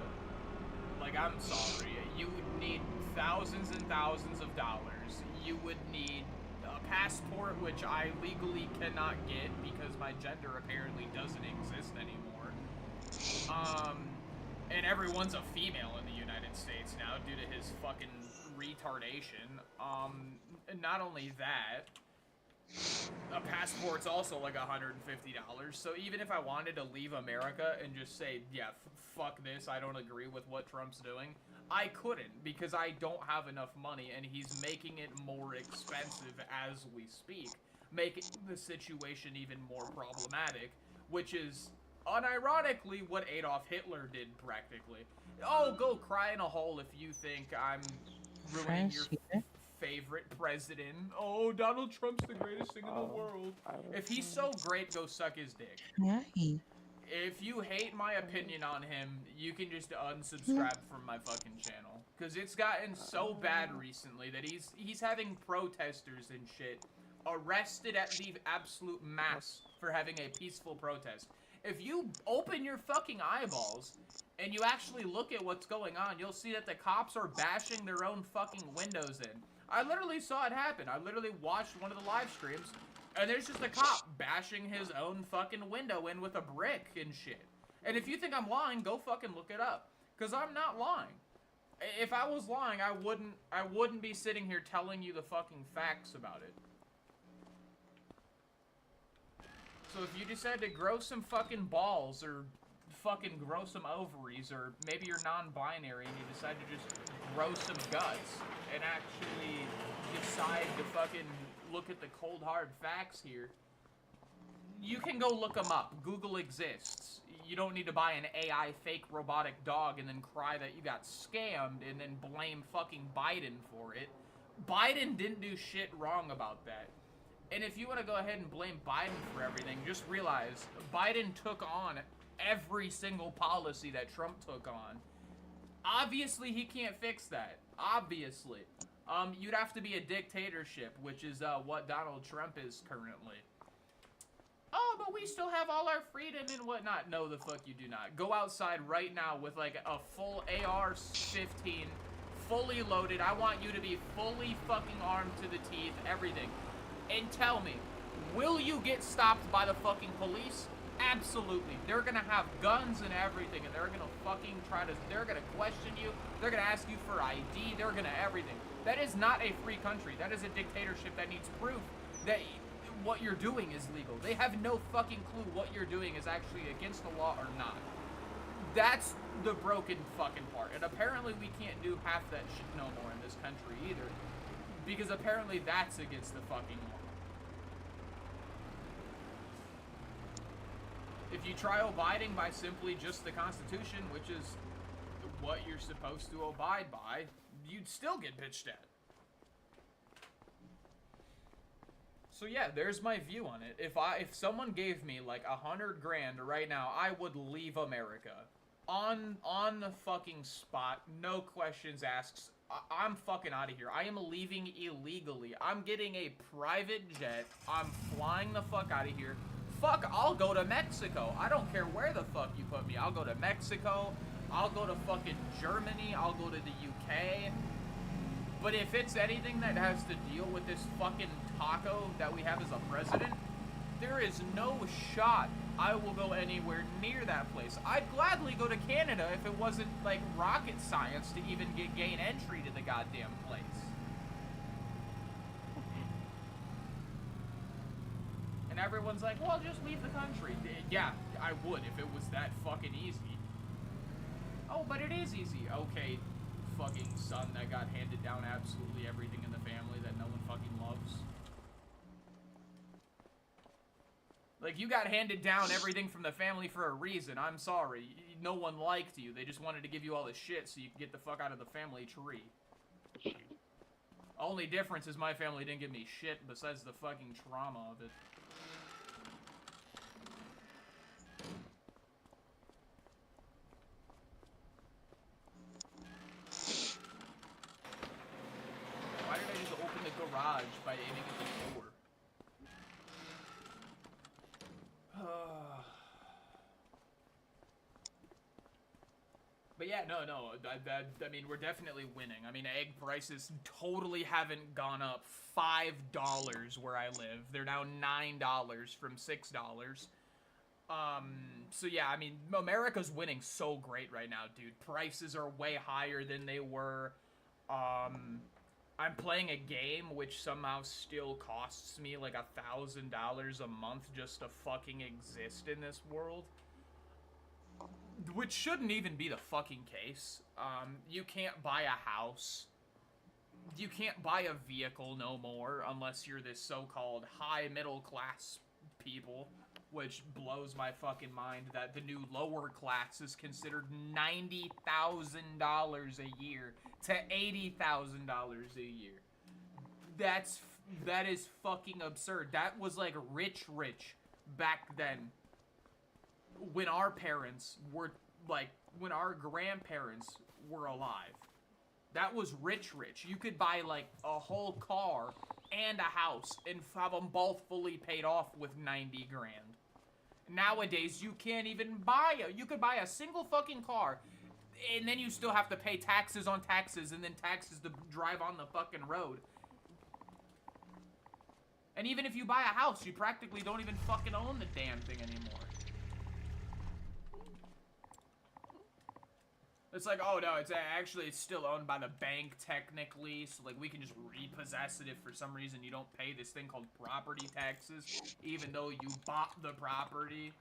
Like, I'm sorry. You would need thousands and thousands of dollars. You would need a passport, which I legally cannot get because my gender apparently doesn't exist anymore. And everyone's a female in the United States now due to his fucking retardation. Not only that, a passport's also like $150. So even if I wanted to leave America and just say, yeah, fuck this, I don't agree with what Trump's doing, I couldn't because I don't have enough money and he's making it more expensive as we speak, making the situation even more problematic, which is unironically what Adolf Hitler did practically. Oh, go cry in a hole if you think I'm ruining your favorite president. Oh, Donald Trump's the greatest thing in the world. If he's so great, go suck his dick. If you hate my opinion on him, you can just unsubscribe from my fucking channel. Because it's gotten so bad recently that he's having protesters and shit arrested at the absolute mass for having a peaceful protest. If you open your fucking eyeballs and you actually look at what's going on, you'll see that the cops are bashing their own fucking windows in. I literally saw it happen. I literally watched one of the live streams, and there's just a cop bashing his own fucking window in with a brick and shit. And if you think I'm lying, go fucking look it up. Because I'm not lying. If I was lying, I wouldn't be sitting here telling you the fucking facts about it. So if you decide to grow some fucking balls, or fucking grow some ovaries, or maybe you're non-binary and you decide to just grow some guts and actually decide to fucking look at the cold hard facts here, you can go look them up. Google exists. You don't need to buy an AI fake robotic dog and then cry that you got scammed and then blame fucking Biden for it. Biden didn't do shit wrong about that. And if you want to go ahead and blame Biden for everything, just realize Biden took on every single policy that Trump took on. Obviously, he can't fix that. Obviously. You'd have to be a dictatorship, which is what Donald Trump is currently. Oh, but we still have all our freedom and whatnot. No, the fuck you do not. Go outside right now with like a full AR-15, fully loaded. I want you to be fully fucking armed to the teeth, everything. And tell me, will you get stopped by the fucking police? Absolutely. They're gonna have guns and everything, and they're gonna fucking they're gonna question you, they're gonna ask you for ID, they're gonna everything. That is not a free country. That is a dictatorship that needs proof that what you're doing is legal. They have no fucking clue what you're doing is actually against the law or not. That's the broken fucking part. And apparently we can't do half that shit no more in this country either. Because apparently that's against the fucking law. If you try abiding by simply just the Constitution, which is what you're supposed to abide by, you'd still get bitched at. So yeah, there's my view on it. If someone gave me like $100 grand right now, I would leave America. On the fucking spot, no questions asked. I'm fucking out of here. I am leaving illegally. I'm getting a private jet. I'm flying the fuck out of here. Fuck, I'll go to Mexico. I don't care where the fuck you put me. I'll go to Mexico. I'll go to fucking Germany. I'll go to the UK. But if it's anything that has to deal with this fucking taco that we have as a president, there is no shot I will go anywhere near that place. I'd gladly go to Canada if it wasn't like rocket science to even gain entry to the goddamn place. And everyone's like, well, just leave the country. Yeah, I would if it was that fucking easy. Oh, but it is easy. Okay, fucking son that got handed down absolutely everything in the family that no one fucking loves. Like, you got handed down everything from the family for a reason. I'm sorry. No one liked you. They just wanted to give you all the shit so you could get the fuck out of the family tree. Only difference is my family didn't give me shit besides the fucking trauma of it. Why did I just open the garage by aiming at the door? But yeah, no, I mean, we're definitely winning. I mean, egg prices totally haven't gone up $5 where I live. They're now $9 from $6. So yeah, I mean, America's winning so great right now, dude. Prices are way higher than they were. I'm playing a game which somehow still costs me like $1,000 a month just to fucking exist in this world. Which shouldn't even be the fucking case. You can't buy a house. You can't buy a vehicle no more unless you're this so-called high middle class people. Which blows my fucking mind that the new lower class is considered $90,000 a year to $80,000 a year. That is fucking absurd. That was like rich back then. When our parents were, like, when our grandparents were alive. That was rich. You could buy, like, a whole car and a house and have them both fully paid off with 90 grand. Nowadays, you can't even you could buy a single fucking car, and then you still have to pay taxes on taxes, and then taxes to drive on the fucking road. And even if you buy a house, you practically don't even fucking own the damn thing anymore. It's like, oh no, it's still owned by the bank technically, so like we can just repossess it if for some reason you don't pay this thing called property taxes, even though you bought the property.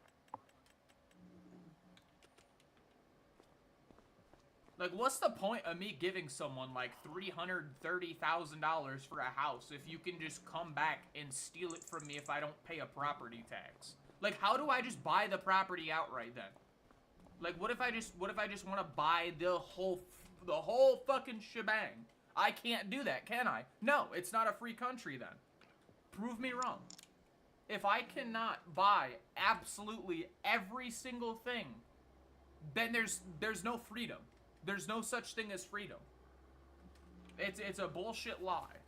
Like, what's the point of me giving someone like $330,000 for a house if you can just come back and steal it from me if I don't pay a property tax? Like, how do I just buy the property outright then? Like, what if I just want to buy the whole fucking shebang? I can't do that, can I? No, it's not a free country then. Prove me wrong. If I cannot buy absolutely every single thing, then there's no freedom. There's no such thing as freedom. It's a bullshit lie.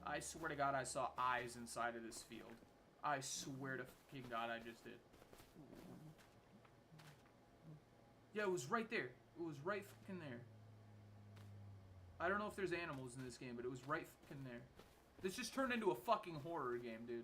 I swear to God I saw eyes inside of this field. I swear to fucking God I just did. Yeah, it was right there. It was right fucking there. I don't know if there's animals in this game, but it was right fucking there. This just turned into a fucking horror game, dude.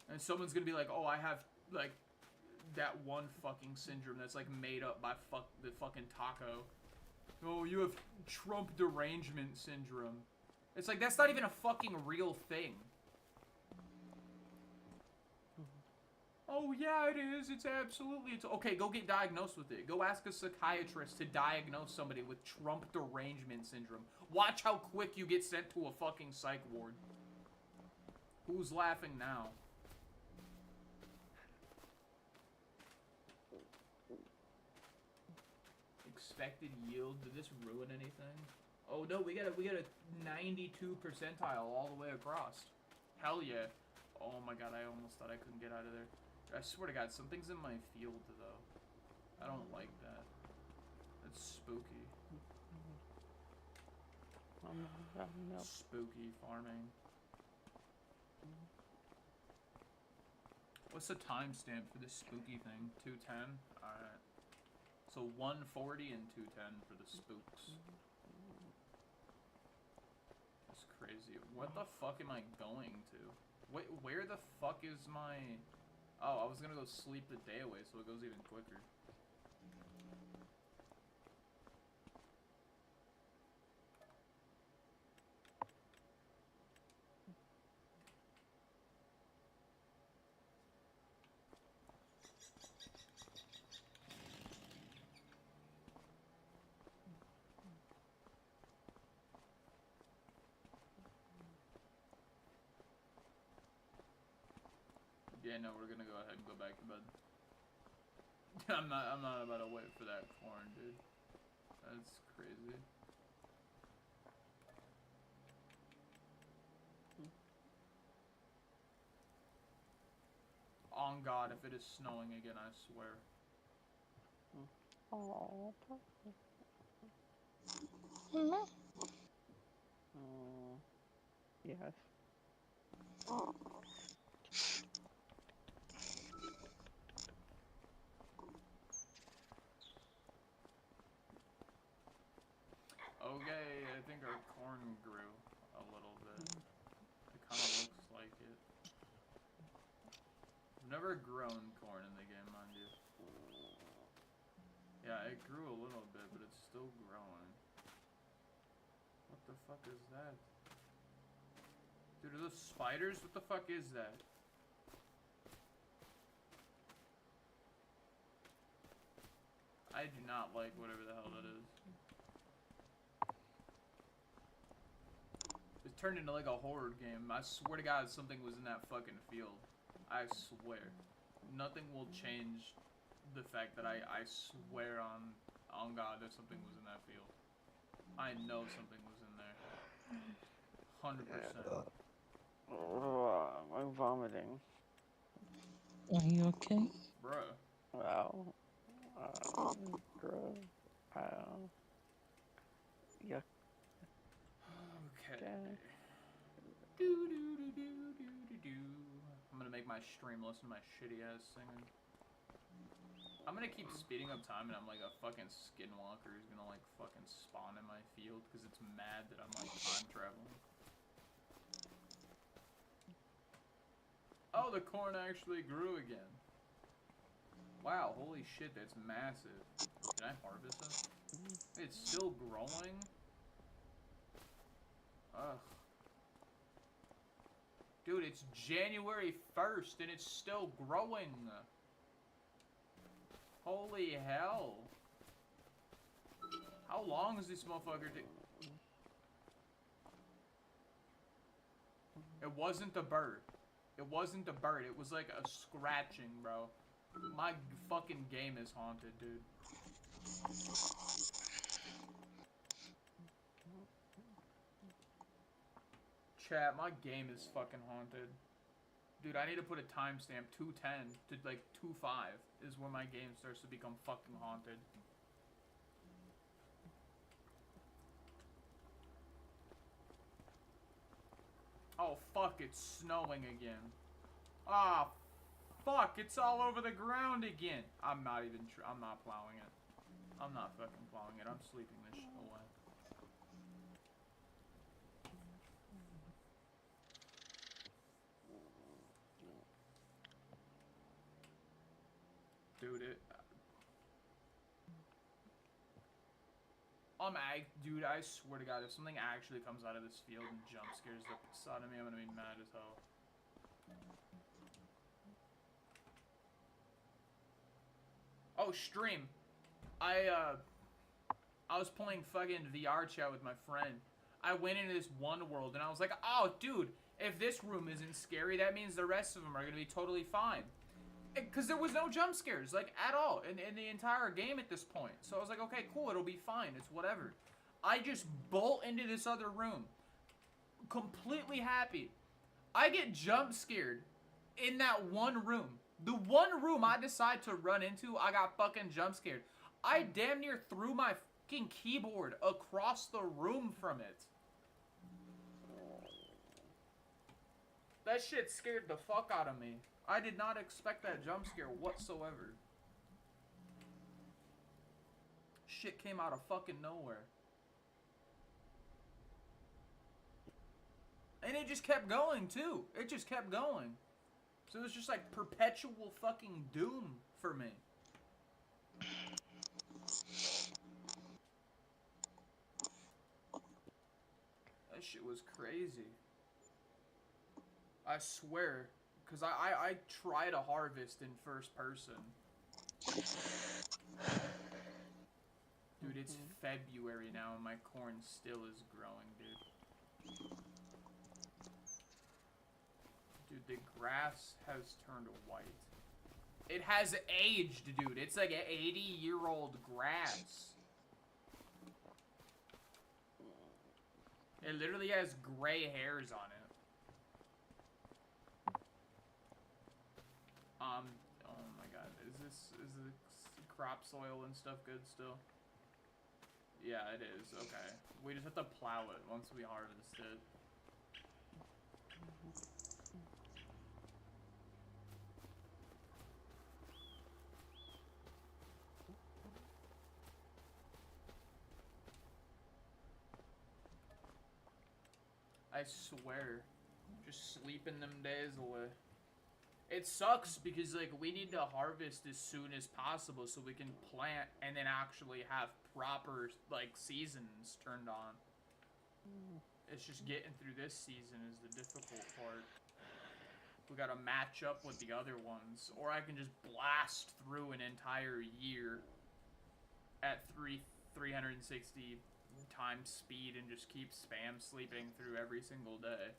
And someone's gonna be like, oh, I have, like, that one fucking syndrome that's, like, made up by the fucking taco. Oh, you have Trump derangement syndrome. It's like, that's not even a fucking real thing. Oh yeah, it is. It's absolutely. It's okay. Go get diagnosed with it. Go ask a psychiatrist to diagnose somebody with Trump derangement syndrome. Watch how quick you get sent to a fucking psych ward. Who's laughing now? Expected yield. Did this ruin anything? Oh no, we got a 92 percentile all the way across. Hell yeah. Oh my god, I almost thought I couldn't get out of there. I swear to god, something's in my field though. I don't like that. That's spooky. Spooky farming. What's the timestamp for this spooky thing? 210? Alright. So 140 and 210 for the spooks. That's crazy. What the fuck am I going to? Wait, where the fuck is my... Oh, I was gonna go sleep the day away so it goes even quicker. Yeah, no, we're gonna go ahead and go back to bed. I'm not about to wait for that corn, dude. That's crazy. On God, if it is snowing again, I swear. Oh, yes. Okay, I think our corn grew a little bit. It kind of looks like it. I've never grown corn in the game, mind you. Yeah, it grew a little bit, but it's still growing. What the fuck is that? Dude, are those spiders? What the fuck is that? I do not like whatever the hell that is. It turned into like a horror game. I swear to God something was in that fucking field. I swear. Nothing will change the fact that I swear on God that something was in that field. I know something was in there. 100%. I'm vomiting. Are you okay? Bruh. Wow. Gross. Yuck. Okay. Do. I'm gonna make my stream listen to my shitty ass singing. I'm gonna keep speeding up time, and I'm like a fucking skinwalker who's gonna like fucking spawn in my field because it's mad that I'm like time traveling. Oh, the corn actually grew again. Wow, holy shit, that's massive. Can I harvest it? It's still growing? Ugh. Dude, it's January 1st and it's still growing. Holy hell. How long is this motherfucker take? It wasn't the bird. It wasn't the bird. It was like a scratching, bro. My fucking game is haunted, dude. Chat, my game is fucking haunted. Dude, I need to put a timestamp 210 to like 25 is where my game starts to become fucking haunted. Oh fuck, it's snowing again. Ah, fuck, it's all over the ground again. I'm not plowing it. I'm not fucking plowing it. I'm sleeping this shit away. Dude, dude, I swear to God, if something actually comes out of this field and jump scares the piss out of me, I'm gonna be mad as hell. Oh, stream. I was playing fucking VR chat with my friend. I went into this one world and I was like, oh, dude, if this room isn't scary, that means the rest of them are gonna be totally fine. Because there was no jump scares, like, at all in the entire game at this point. So I was like, okay, cool, it'll be fine. It's whatever. I just bolt into this other room. Completely happy. I get jump scared in that one room. The one room I decide to run into, I got fucking jump scared. I damn near threw my fucking keyboard across the room from it. That shit scared the fuck out of me. I did not expect that jump scare whatsoever. Shit came out of fucking nowhere. And it just kept going, too. It just kept going. So it was just like perpetual fucking doom for me. That shit was crazy. I swear. Because I try to harvest in first person. Dude, it's February now and my corn still is growing, dude. Dude, the grass has turned white. It has aged, dude. It's like an 80-year-old grass. It literally has gray hairs on it. Oh my god. Is the crop soil and stuff good still? Yeah, it is. Okay. We just have to plow it once we harvest it. I swear. Just sleeping them days away. It sucks because, like, we need to harvest as soon as possible so we can plant and then actually have proper, like, seasons turned on. It's just getting through this season is the difficult part. We gotta match up with the other ones. Or I can just blast through an entire year at 360 times speed and just keep spam sleeping through every single day.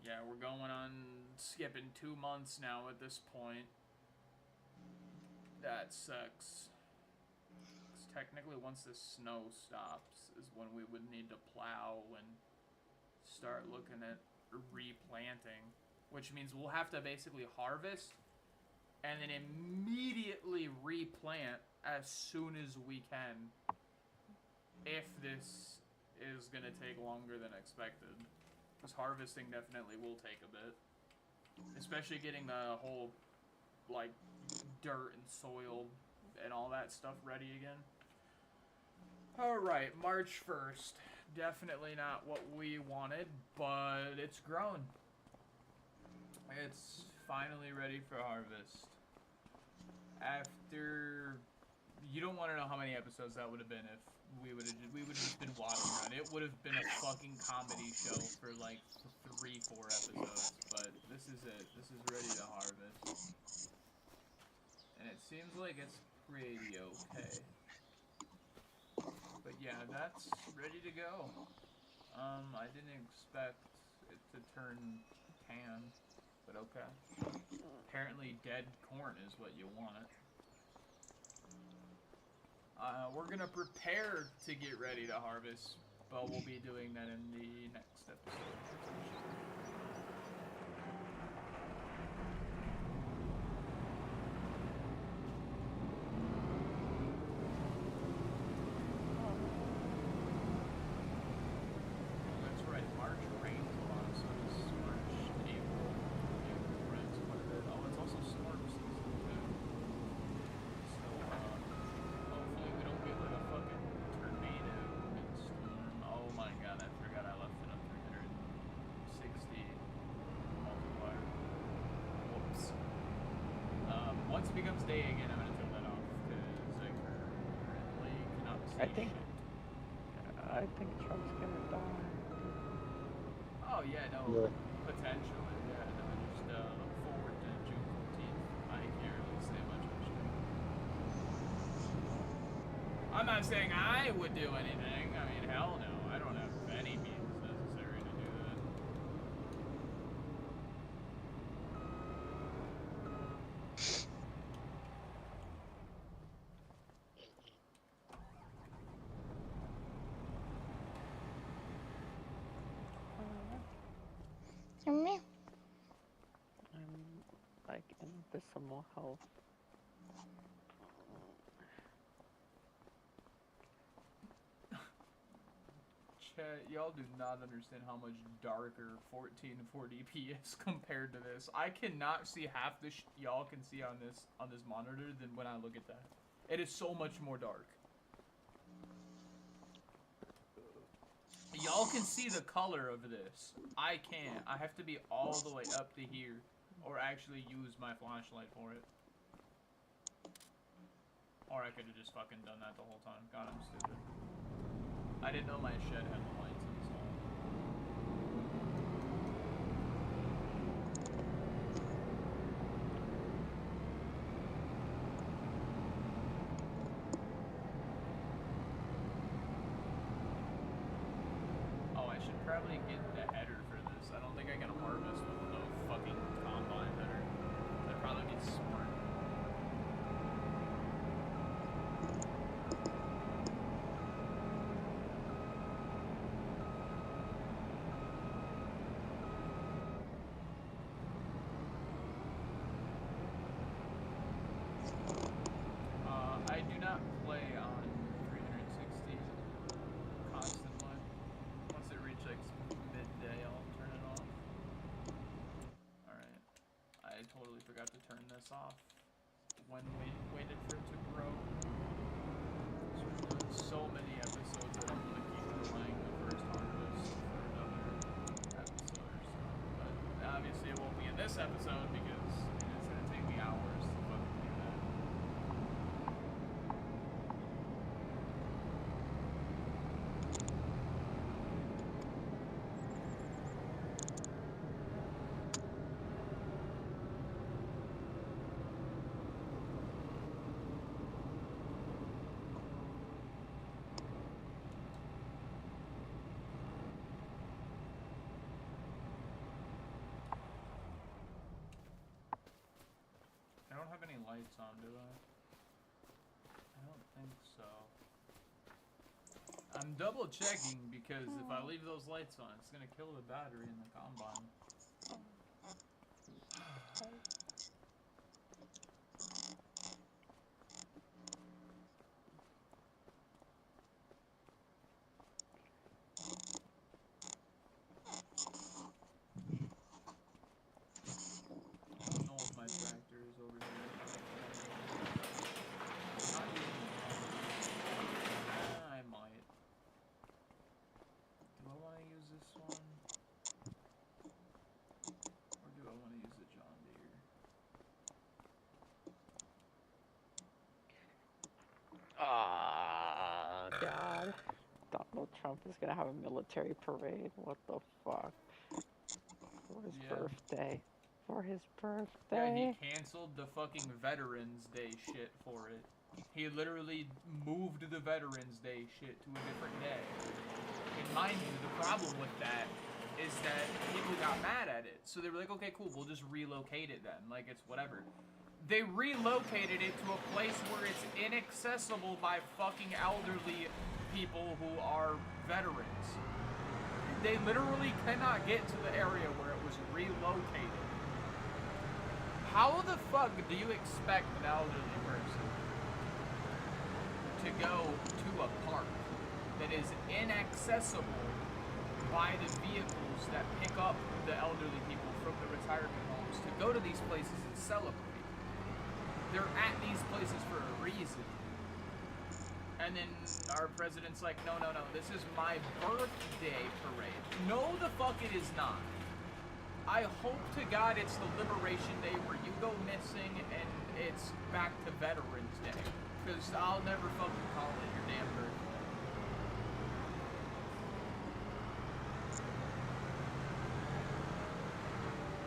Yeah, we're going on skipping 2 months now at this point. That sucks. 'Cause technically once the snow stops is when we would need to plow and start looking at replanting. Which means we'll have to basically harvest and then immediately replant as soon as we can. If this is gonna take longer than expected. Because harvesting definitely will take a bit. Especially getting the whole, like, dirt and soil and all that stuff ready again. Alright, March 1st. Definitely not what we wanted, but it's grown. It's finally ready for harvest. After... You don't want to know how many episodes that would have been if we would have just been walking around. It would have been a fucking comedy show for like 3-4 episodes, but this is it. This is ready to harvest. And it seems like it's pretty okay. But yeah, that's ready to go. I didn't expect it to turn tan, but okay. Apparently dead corn is what you want. We're gonna prepare to get ready to harvest, but we'll be doing that in the next episode. That's right, March rains a lot, so it's March, April, rains quite a bit. Oh, it's also storm season too. So, hopefully we don't get like a fucking tornado and storm. Oh my god, I forgot I left it on 360 multiplier. Whoops. Once it becomes day again, I'm gonna turn that off because I currently cannot see shit. I think Trump's gonna die. Oh yeah, no, Yeah. potentially, yeah, no, not saying I would do anything. I mean, hell no. I don't have any means necessary to do that. Come here. I'm like in abysmal health. Chat, y'all do not understand how much darker 1440p is compared to this. I cannot see half the y'all can see on this monitor than when I look at that. It is so much more dark. Y'all can see the color of this. I can't. I have to be all the way up to here, or actually use my flashlight for it. Or I could have just fucking done that the whole time. God, I'm stupid. I didn't know my shed had the lights installed. Oh, I should probably get the header for this. I don't think I can harvest with no fucking combine header. That'd probably be smart. I do not play on 360 constantly. Once it reaches like midday, I'll turn it off. Alright. I totally forgot to turn this off when we waited for it to grow. So we're doing so many episodes that I'm gonna keep delaying the first harvest for another episode or so. But obviously it won't be in this episode because it's gonna take me hours to fucking do that. I don't have any lights on, do I? I don't think so. I'm double checking because if I leave those lights on, it's gonna kill the battery in the combine. I don't know if my tractor is over here. Not using I might. Do I want to use this one? Or do I want to use the John Deere? God. Donald Trump is gonna have a military parade. What the fuck? For his Yeah. birthday. For his Yeah, birthday. he canceled the fucking Veterans Day shit for it. He literally moved the Veterans Day shit to a different day. And mind you, the problem with that is that people got mad at it. So they were like, okay, cool, we'll just relocate it then. Like, it's whatever. They relocated it to a place where it's inaccessible by fucking elderly people who are veterans. They literally cannot get to the area where it was relocated. How the fuck do you expect an elderly person to go to a park that is inaccessible by the vehicles that pick up the elderly people from the retirement homes to go to these places and celebrate? They're at these places for a reason. And then our president's like, no, this is my birthday parade. No, the fuck it is not. I hope to God it's the Liberation Day where you go missing and it's back to Veterans Day. Because I'll never fucking call it your damn birthday.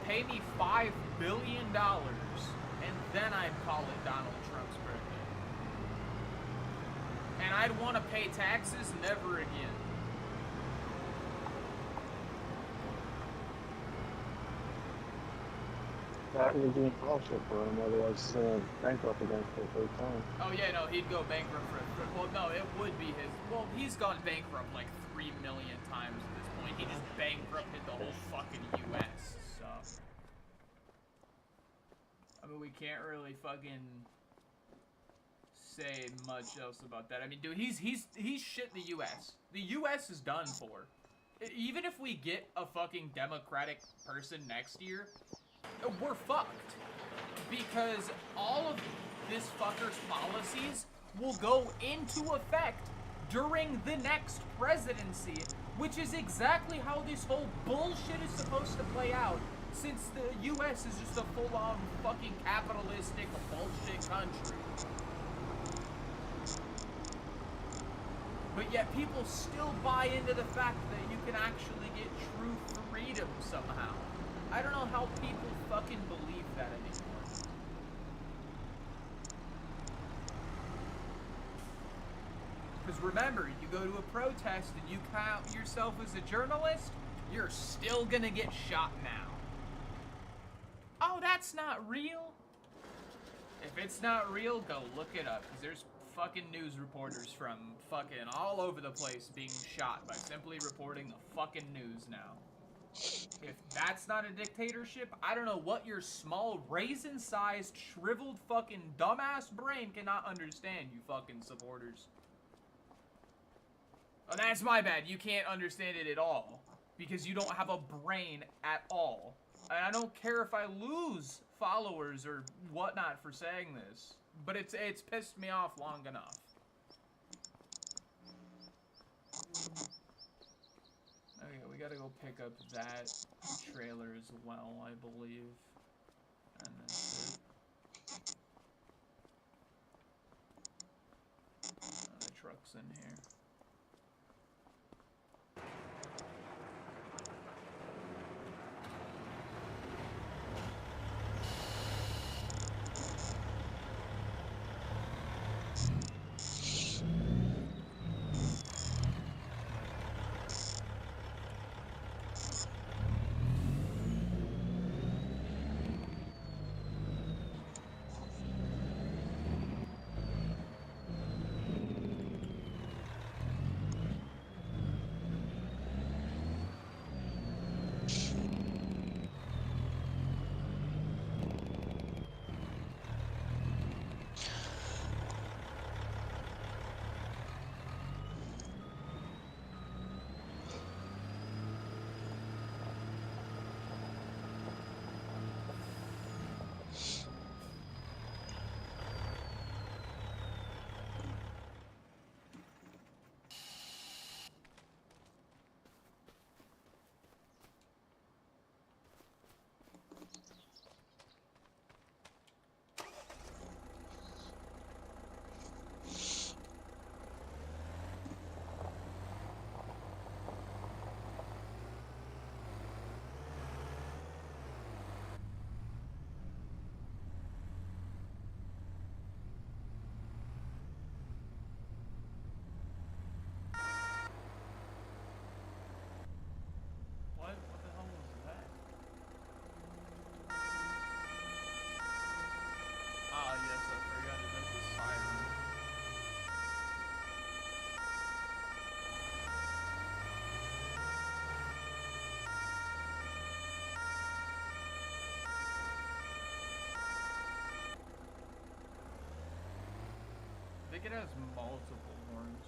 Pay me $5 billion and then I'd call it Donald Trump's birthday. And I'd want to pay taxes never again. That would be bullshit for him, otherwise he's gonna bankrupt again for the third time. Oh yeah, no, he'd go bankrupt for well, no, it would be his. Well, he's gone bankrupt like 3 million times at this point. He just bankrupted the whole fucking U.S. So, I mean, we can't really fucking say much else about that. I mean, dude, he's shit the U.S. The U.S. is done for. Even if we get a fucking Democratic person next year, we're fucked. Because all of this fucker's policies will go into effect during the next presidency, which is exactly how this whole bullshit is supposed to play out, since the U.S. is just a full-on fucking capitalistic bullshit country. But yet people still buy into the fact that you can actually get true freedom somehow. I don't know how people fucking believe that anymore. Because remember, you go to a protest and you count yourself as a journalist, you're still gonna get shot now. Oh, that's not real? If it's not real, go look it up. Because there's fucking news reporters from fucking all over the place being shot by simply reporting the fucking news now. If that's not a dictatorship, I don't know what your small, raisin-sized, shriveled fucking dumbass brain cannot understand, you fucking supporters. Oh, that's my bad. You can't understand it at all. Because you don't have a brain at all. And I don't care if I lose followers or whatnot for saying this. But it's pissed me off long enough. Okay, we gotta go pick up that trailer as well, I believe. And that's it. The truck's in here. What the hell was that? Ah, yes, I forgot it does a siren. I think it has multiple horns.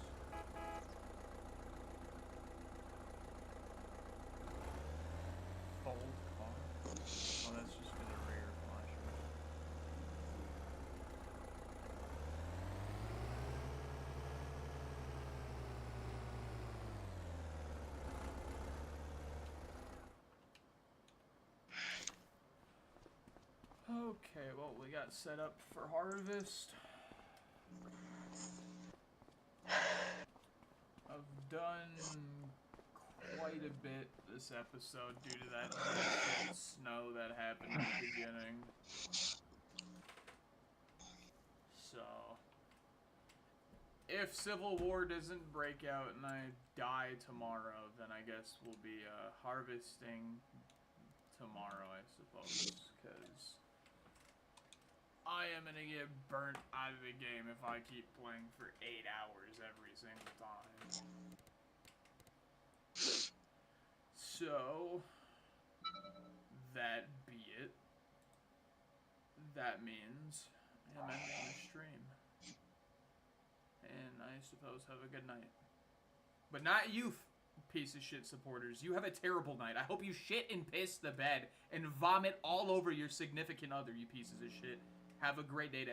Fold car? Oh, that's just for the rear flasher. Okay, well, we got set up for harvest. I've done quite a bit this episode due to that bullshit snow that happened at the beginning. So, if Civil War doesn't break out and I die tomorrow, then I guess we'll be harvesting tomorrow, I suppose, because I am gonna get burnt out of the game if I keep playing for 8 hours every single time. So, that be it. That means I'm ending the stream. And I suppose have a good night. But not you, piece of shit supporters. You have a terrible night. I hope you shit and piss the bed and vomit all over your significant other, you pieces of shit. Have a great day to everyone.